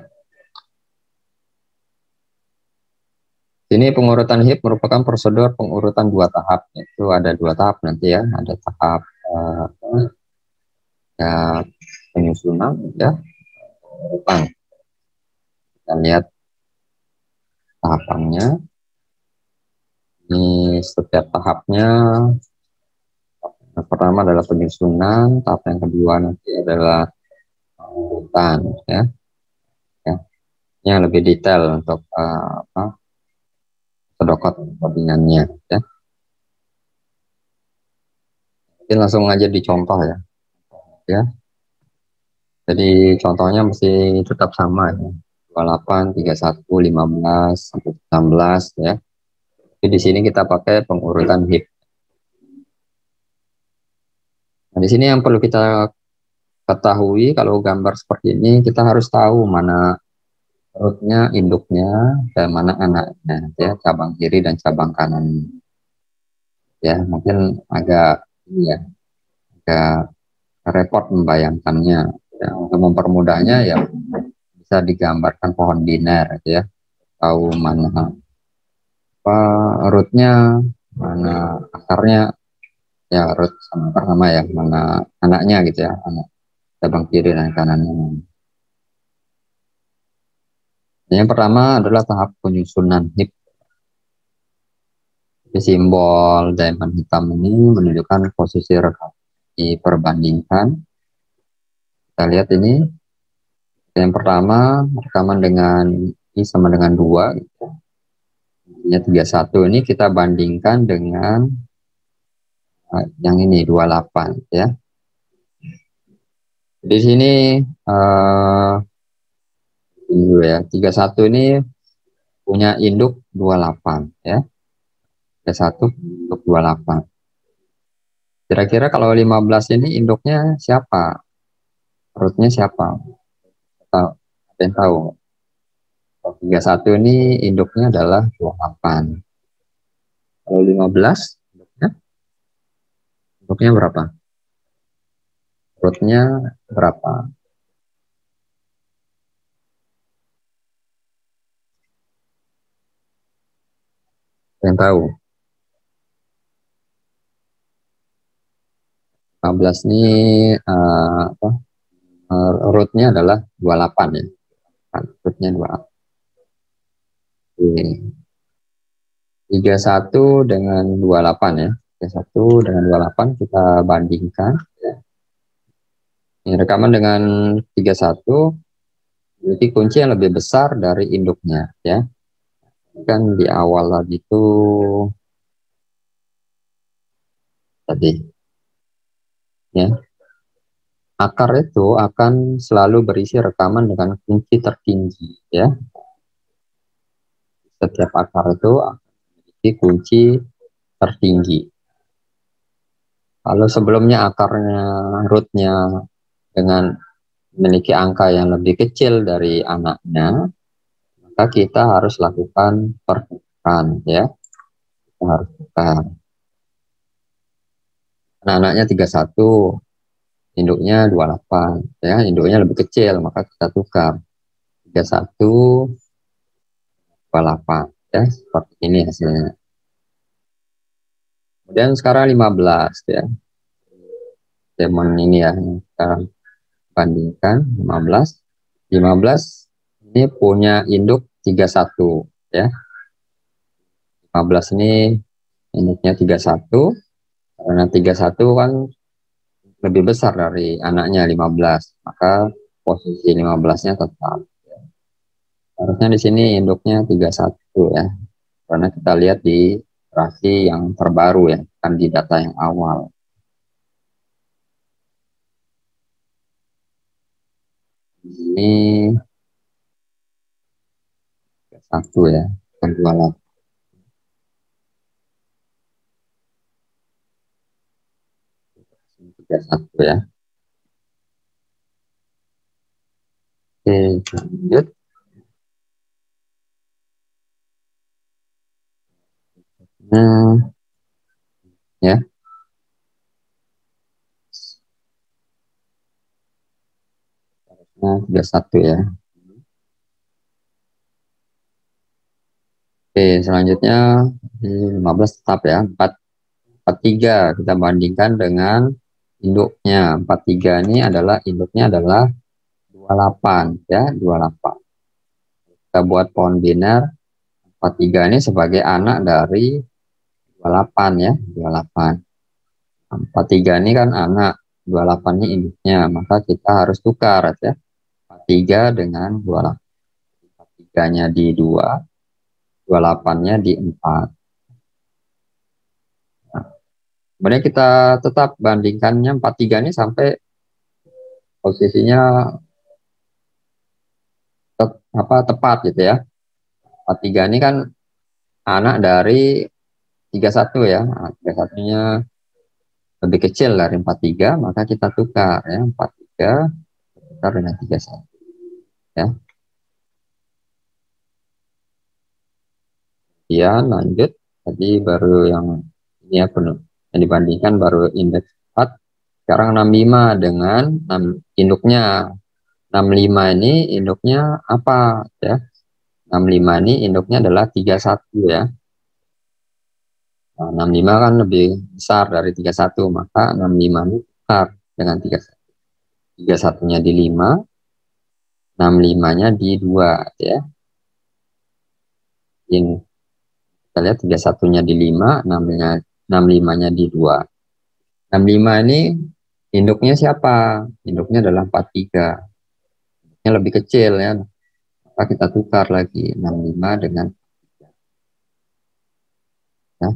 Ini pengurutan HIP merupakan prosedur pengurutan dua tahap. Itu ada dua tahap nanti ya. Ada tahap ya, penyusunan ya, pengurutan. Kita lihat tahapannya. Ini setiap tahapnya. Yang pertama adalah penyusunan, tahap yang kedua nanti adalah pengurutan ya. Ya. Ini yang lebih detail untuk sedokot codingannya ya. Jadi langsung aja dicontoh ya. Ya. Jadi contohnya mesti tetap sama ya. 28, 31, 15, sampai 16 ya. Jadi di sini kita pakai pengurutan HIP. Nah, di sini yang perlu kita ketahui kalau gambar seperti ini kita harus tahu mana perutnya, induknya, dan mana anaknya ya, cabang kiri dan cabang kanan. Ya, mungkin agak ya, agak repot membayangkannya. Ya, untuk mempermudahnya ya bisa digambarkan pohon biner ya, tahu mana apa rootnya, mana akarnya, ya root sama akar sama ya, mana anaknya gitu ya, anak cabang kiri dan kanannya. Yang pertama adalah tahap penyusunan HIP. Simbol diamond hitam ini menunjukkan posisi rekam. Diperbandingkan, kita lihat ini yang pertama rekaman dengan I sama dengan 2 gitu. Ini 31 ini kita bandingkan dengan yang ini 28 ya. Di sini ya 31 ini punya induk 28 ya. 31 induk 28. Kira-kira kalau 15 ini induknya siapa? Rootnya siapa? Ada yang tahu? Kalau 31 ini induknya adalah 28. Kalau 15 induknya berapa? Rootnya berapa? Yang tahu? 15 ini rootnya adalah 28 ya. Rootnya 28. Oke. 31 dengan 28 ya. 31 dengan 28 kita bandingkan. Ya. Ini rekaman dengan 31, berarti kunci yang lebih besar dari induknya ya. Kan di awal lagi itu tadi ya. Akar itu akan selalu berisi rekaman dengan kunci tertinggi ya. Setiap akar itu memiliki kunci tertinggi. Kalau sebelumnya akarnya, rootnya dengan memiliki angka yang lebih kecil dari anaknya, maka kita harus lakukan pertukaran ya. Kita harus tukar. Anaknya 31, induknya 28 ya, induknya lebih kecil maka kita tukar 31 28 ya, seperti ini hasilnya. Kemudian sekarang 15 ya. Demon ini ya, sekarang bandingkan 15. 15 ini punya induk 31 ya. 15 ini induknya 31, karena 31 kan lebih besar dari anaknya 15, maka posisi 15-nya tetap. Harusnya di sini induknya 31 ya, karena kita lihat di grafik yang terbaru ya, kan di data yang awal. Ini 1 ya, bukan 28. 31 ya. Oke, lanjut. Nah, ya. Nah, 31 ya. Oke, selanjutnya di 15 tetap ya. 43 kita bandingkan dengan induknya. 43 ini adalah induknya adalah 28 ya, 28. Kita buat pohon biner 43 ini sebagai anak dari 28 ya, 28. 43 ini kan anak, 28 ini induknya, maka kita harus tukar ya. 43 dengan 28. 43-nya di 2, 28-nya di 4. Nah, kemudian kita tetap bandingkannya 43 ini sampai posisinya tepat gitu ya. 43 ini kan anak dari 31 ya. Nah, 31-nya lebih kecil dari 43, maka kita tukar ya. 43 tukar dengan 31 ya. Kemudian lanjut, tadi baru yang ini ya penuh. Yang dibandingkan baru indeks 4. Sekarang 65 dengan 6 induknya. 65 ini induknya apa ya? 65 ini induknya adalah 31 ya. Nah, 65 kan lebih besar dari 31, maka 65 ini besar dengan 31. 31-nya di 5, 65-nya di 2 ya. Ini kita lihat 31-nya di 5, 65-nya di 2. 65 ini induknya siapa? Induknya adalah 43. Yang lebih kecil ya. Maka kita tukar lagi 65 dengan 43. Ya.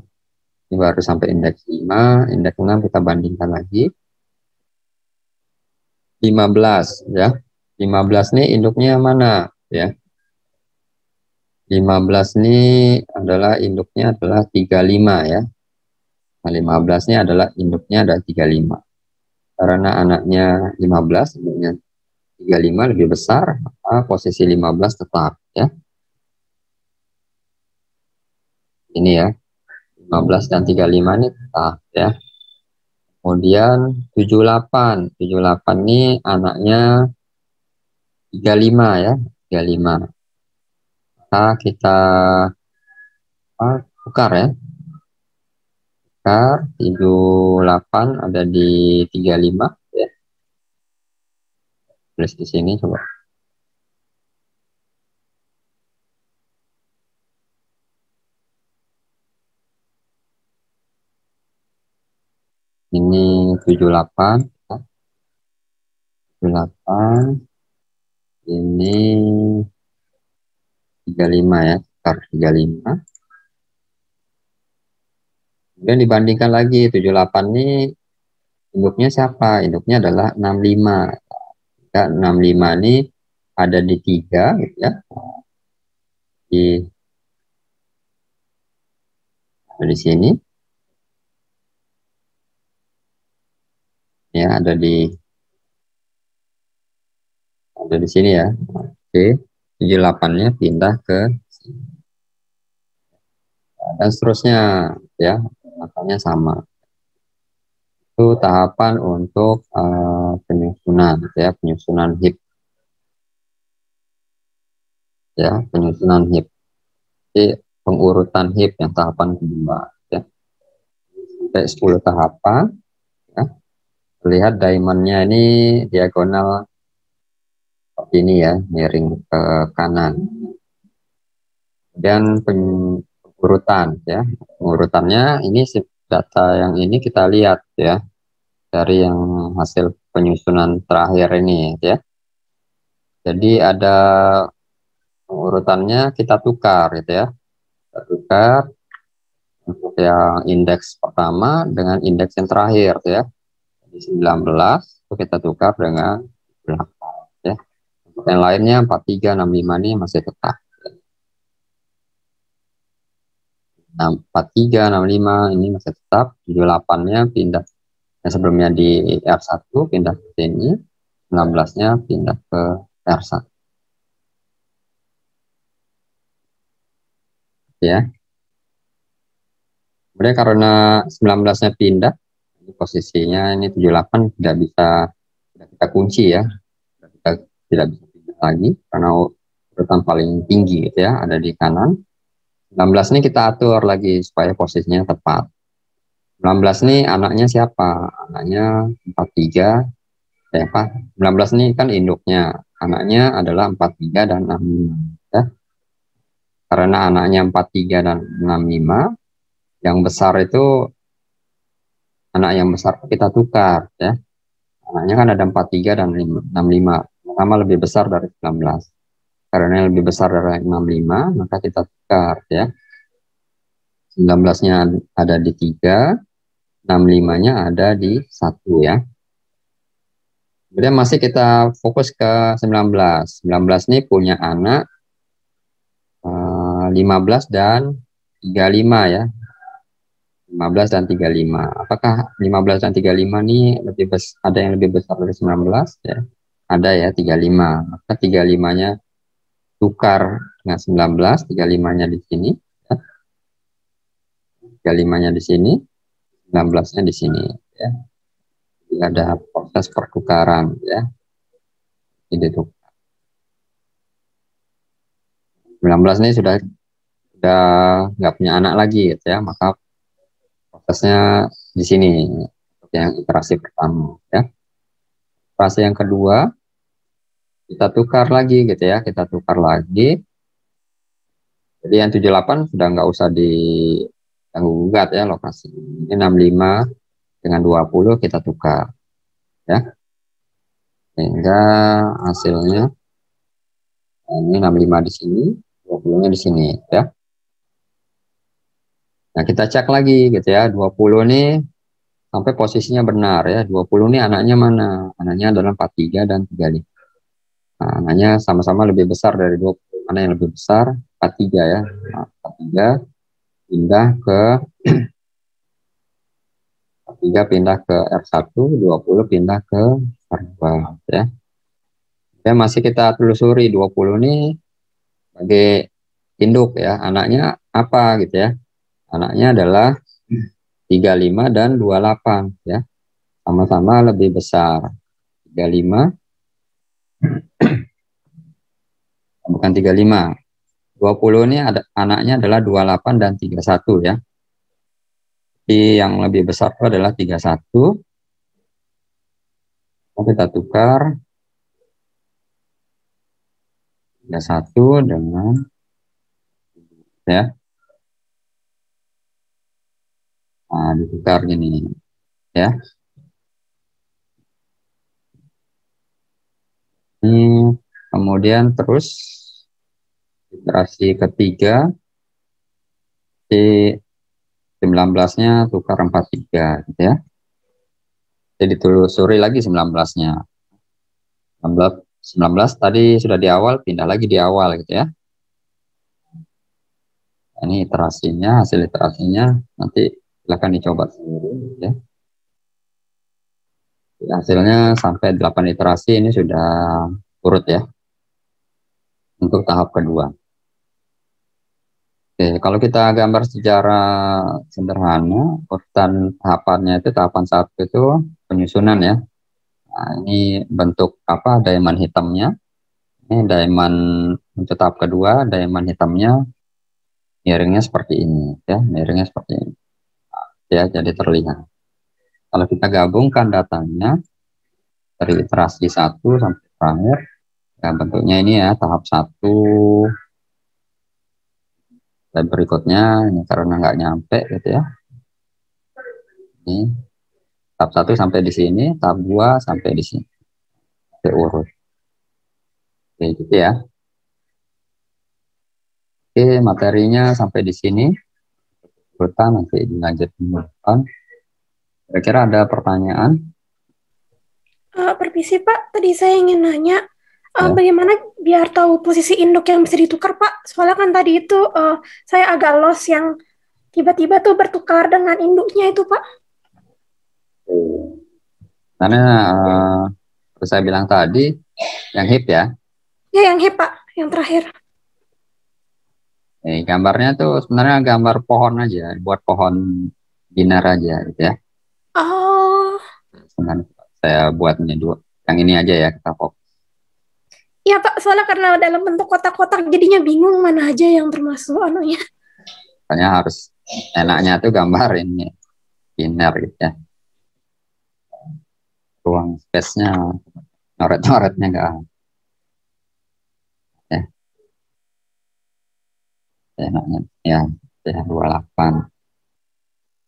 Ini baru sampai indeks 5, indeks 6 kita bandingkan lagi. 15 ya. 15 nih induknya mana ya? 15 ini adalah induknya adalah 35 ya. Nah, 15 ini adalah induknya adalah 35. Karena anaknya 15, induknya 35 lebih besar, maka posisi 15 tetap ya. Ini ya. 15 dan 35 ini tetap ya. Kemudian 78. 78 ini anaknya 35 ya. 35. Maka kita tukar ya. Tukar 78 ada di 35 ya. Tulis di sini coba. Ini 78 ya. 78 ini 35 ya. Tukar 35. Kemudian dibandingkan lagi 78 ini induknya siapa? Induknya adalah 65. Ya, 65 ini ada di 3 gitu ya. Di sini. Ya, ada di sini ya. Oke. 78-nya pindah ke sini. Dan seterusnya ya. Makanya sama. Itu tahapan untuk penyusunan ya, penyusunan heap ya, penyusunan heap. Jadi pengurutan heap yang tahapan kedua ya. Sampai 10 tahapan ya. Lihat diamondnya ini diagonal seperti ini ya, miring ke kanan. Kemudian pengurutan ya. Pengurutannya ini data yang ini kita lihat ya. Dari yang hasil penyusunan terakhir ini ya. Jadi ada urutannya kita tukar gitu ya. Kita tukar untuk yang indeks pertama dengan indeks yang terakhir ya. Jadi 19 itu kita tukar dengan 8 ya. Untuk yang lainnya 43, 65 ini masih tetap. Nah, 43, 65 ini masih tetap. 78-nya pindah. Yang sebelumnya di R1 pindah ke sini. 16-nya pindah ke R1. Ya. Kemudian karena 19-nya pindah, ini posisinya ini 78 tidak bisa kita kunci ya. Kita tidak bisa pindah lagi karena urutan paling tinggi gitu ya, ada di kanan. 19 nih kita atur lagi supaya posisinya tepat. 19 nih anaknya siapa? Anaknya 43, ya Pak. 19 nih kan induknya. Anaknya adalah 43 dan 65. Ya. Karena anaknya 43 dan 65, yang besar itu, anak yang besar kita tukar. Ya. Anaknya kan ada 43 dan 65. Sama lebih besar dari 19. Karena lebih besar dari 65, maka kita tukar. Ya. 19-nya ada di 3, 65-nya ada di 1 ya. Kemudian masih kita fokus ke 19. 19 ini punya anak 15 dan 35 ya. 15 dan 35. Apakah 15 dan 35 ini ada yang lebih besar dari 19 ya? Ada ya 35. Maka 35-nya tukar dengan 19, 35-nya di sini ya. 35-nya di sini, 19-nya di sini ya. Jadi ada proses pertukaran ya. Ini tuh 19 ini sudah nggak punya anak lagi gitu ya, maka prosesnya di sini yang iterasi pertama ya. Iterasi yang kedua kita tukar lagi gitu ya, kita tukar lagi. Jadi yang 78 sudah nggak usah diganggu gugat ya lokasi. Ini 65 dengan 20 kita tukar ya. Sehingga hasilnya ini 65 di sini, 20-nya di sini ya. Nah, kita cek lagi gitu ya, 20 nih sampai posisinya benar ya. 20 nih anaknya mana? Anaknya adalah 43 dan 35. Nah, anaknya sama-sama lebih besar dari 20. Mana yang lebih besar? 43 ya. Nah, 43 pindah ke 43 pindah ke R1, 20 pindah ke R2 ya. Ya masih kita telusuri 20 nih sebagai induk ya. Anaknya apa gitu ya? Anaknya adalah 35 dan 28 ya. Sama-sama lebih besar. 35 bukan 35. 20 ini ada anaknya adalah 28 dan 31 ya. Jadi yang lebih besar itu adalah 31. Kita tukar 31 dengan ya. Nah, ditukar gini ya. Ini kemudian terus iterasi ketiga di 19-nya tukar 43 gitu ya. Jadi ditelusuri lagi 19-nya. 19 tadi sudah di awal, pindah lagi di awal gitu ya. Ini iterasinya, hasil iterasinya nanti silahkan dicoba sendiri ya. Hasilnya sampai 8 iterasi ini sudah urut ya untuk tahap kedua. Oke, kalau kita gambar secara sederhana, urutan tahapannya itu tahapan 1 itu penyusunan ya. Nah, ini bentuk apa diamond hitamnya. Ini diamond untuk tahap kedua, diamond hitamnya miringnya seperti ini ya, miringnya seperti ini. Ya, jadi terlihat. Kalau kita gabungkan datanya dari iterasi 1 sampai terakhir, ya bentuknya ini ya, tahap 1 dan berikutnya ini karena nggak nyampe gitu ya. Ini tahap 1 sampai di sini, tahap 2 sampai di sini. Oke, urut. Oke, gitu ya. Oke, materinya sampai di sini. Urutan nanti dilanjut urutan. Kira-kira ada pertanyaan? Permisi Pak, tadi saya ingin nanya, Ya. bagaimana biar tahu posisi induk yang bisa ditukar Pak? Soalnya kan tadi itu saya agak lost yang tiba-tiba tuh bertukar dengan induknya itu Pak. Karena seperti saya bilang tadi, yang hip ya. Ya yang hip Pak, yang terakhir. Gambarnya tuh sebenarnya gambar pohon aja, buat pohon binar aja gitu ya. Oh, Sebenarnya saya buatnya dua. Yang ini aja ya kita fokus. iya Pak, soalnya karena dalam bentuk kotak-kotak jadinya bingung mana aja yang termasuk anunya. Makanya harus enaknya tuh gambar ini biner gitu ya. Ruang space-nya, coret-coretnya enggak ya, enaknya ya, ya 28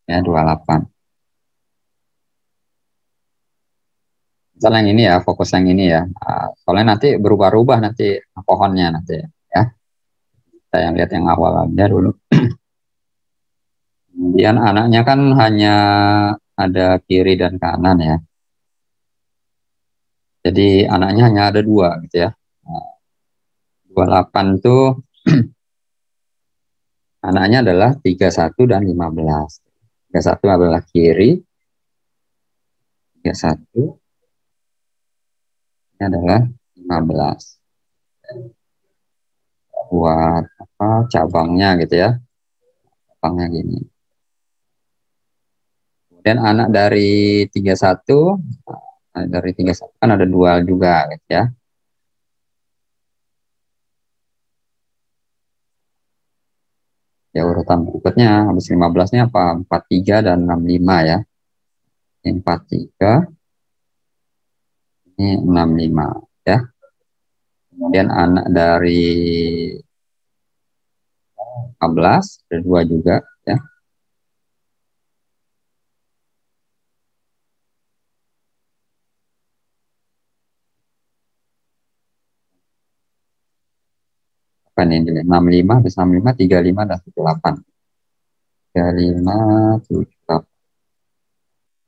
ya 28. Misalnya yang ini ya, fokus yang ini ya. Soalnya nanti berubah-ubah nanti pohonnya nanti ya. Kita yang lihat yang awalnya dulu. Kemudian anaknya kan hanya ada kiri dan kanan ya. Jadi anaknya hanya ada dua gitu ya. Nah, 28 tuh anaknya adalah 31 dan 15. 31 adalah kiri, 31 ini adalah 15. Buat apa cabangnya gitu ya. Cabangnya gini. Kemudian anak dari 31, dari 31 kan ada dua juga gitu ya. Ya urutan berikutnya habis 15-nya apa? 43 dan 65 ya. 43 ini 65 ya. Kemudian anak dari 15 ada dua juga ya. Apa ini? 65 habis 65 35 dan 78. 35 78.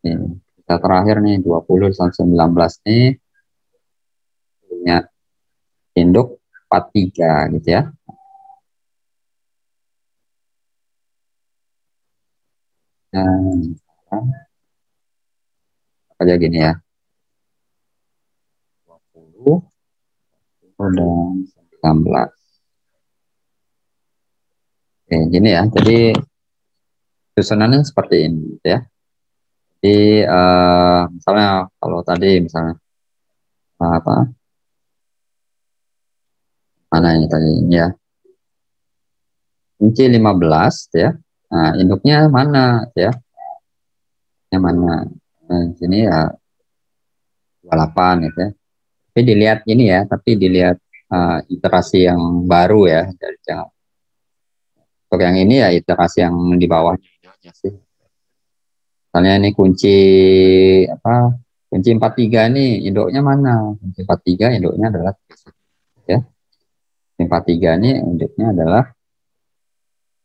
Ini kita terakhir nih 20 sampai 19 nih punya induk 43 gitu ya. Dan aja gini ya. 20 dan 19. Oke, gini ya. Jadi susunannya seperti ini gitu ya. Jadi misalnya kalau tadi misalnya apa mana ini tadi ini ya. Kunci 15 ya. Nah, induknya mana ya? Yang mana? Nah, sini ya 28 gitu ya. Tapi dilihat ini ya, tapi dilihat iterasi yang baru ya. Jadi untuk yang ini ya iterasi yang di bawahnya aja sih. Misalnya ini kunci apa? Kunci 43 ini induknya mana? Kunci 43 induknya adalah ya. 43 ini induknya adalah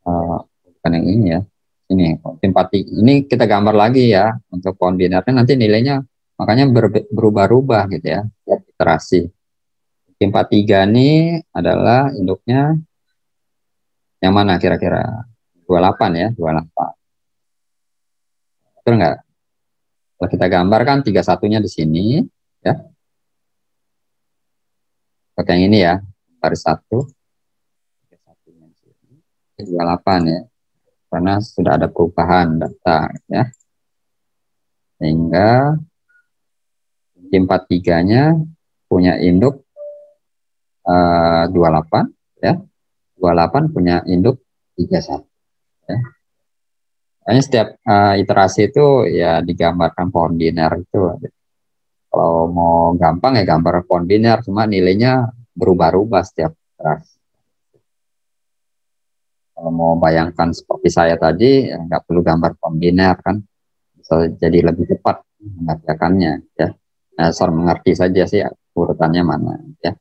bukan yang ini ya. Ini simpati ini kita gambar lagi ya untuk pohon binarnya nanti nilainya makanya berubah-ubah gitu ya, iterasi. Simpati 3 ini adalah induknya yang mana kira-kira? 28 ya, 28. Betul nggak? Kalau kita gambarkan 31-nya di sini ya. Pakai yang ini ya, baris 1. 31-nya di sini. 28 ya. Karena sudah ada perubahan data ya. Sehingga 43-nya punya induk 28 ya. 28 punya induk 31 ya. Makanya setiap iterasi itu ya digambarkan pohon biner itu. Kalau mau gampang ya gambar pohon biner, cuma nilainya berubah-ubah setiap iterasi. Kalau mau bayangkan seperti saya tadi, ya nggak perlu gambar pohon biner kan, bisa jadi lebih cepat mengerjakannya ya. Nah, asal mengerti saja sih urutannya mana ya.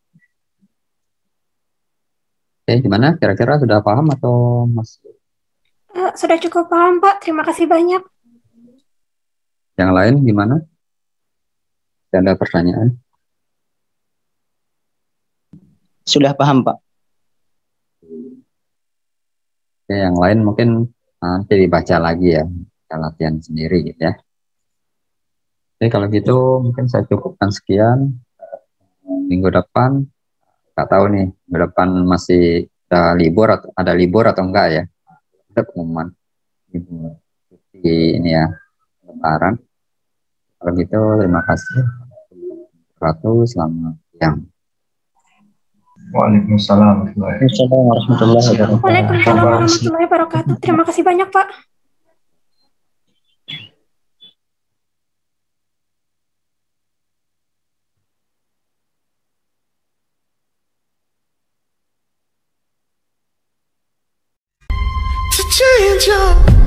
Oke, gimana? Kira-kira sudah paham atau masih? Sudah cukup paham, Pak. Terima kasih banyak. Yang lain gimana? Ada pertanyaan? Sudah paham, Pak. Oke, yang lain mungkin nanti dibaca lagi ya, kita latihan sendiri gitu ya. Oke, kalau gitu mungkin saya cukupkan sekian. Minggu depan, nggak tahu nih, minggu depan masih ada libur atau enggak ya? Ada pengumuman libur ini ya, Lebaran. Kalau gitu terima kasih. Selamat siang. Waalaikumsalam warahmatullahi wabarakatuh. Assalamualaikum warahmatullahi wabarakatuh. Waalaikumsalam warahmatullahi wabarakatuh. Terima kasih banyak, Pak. to change your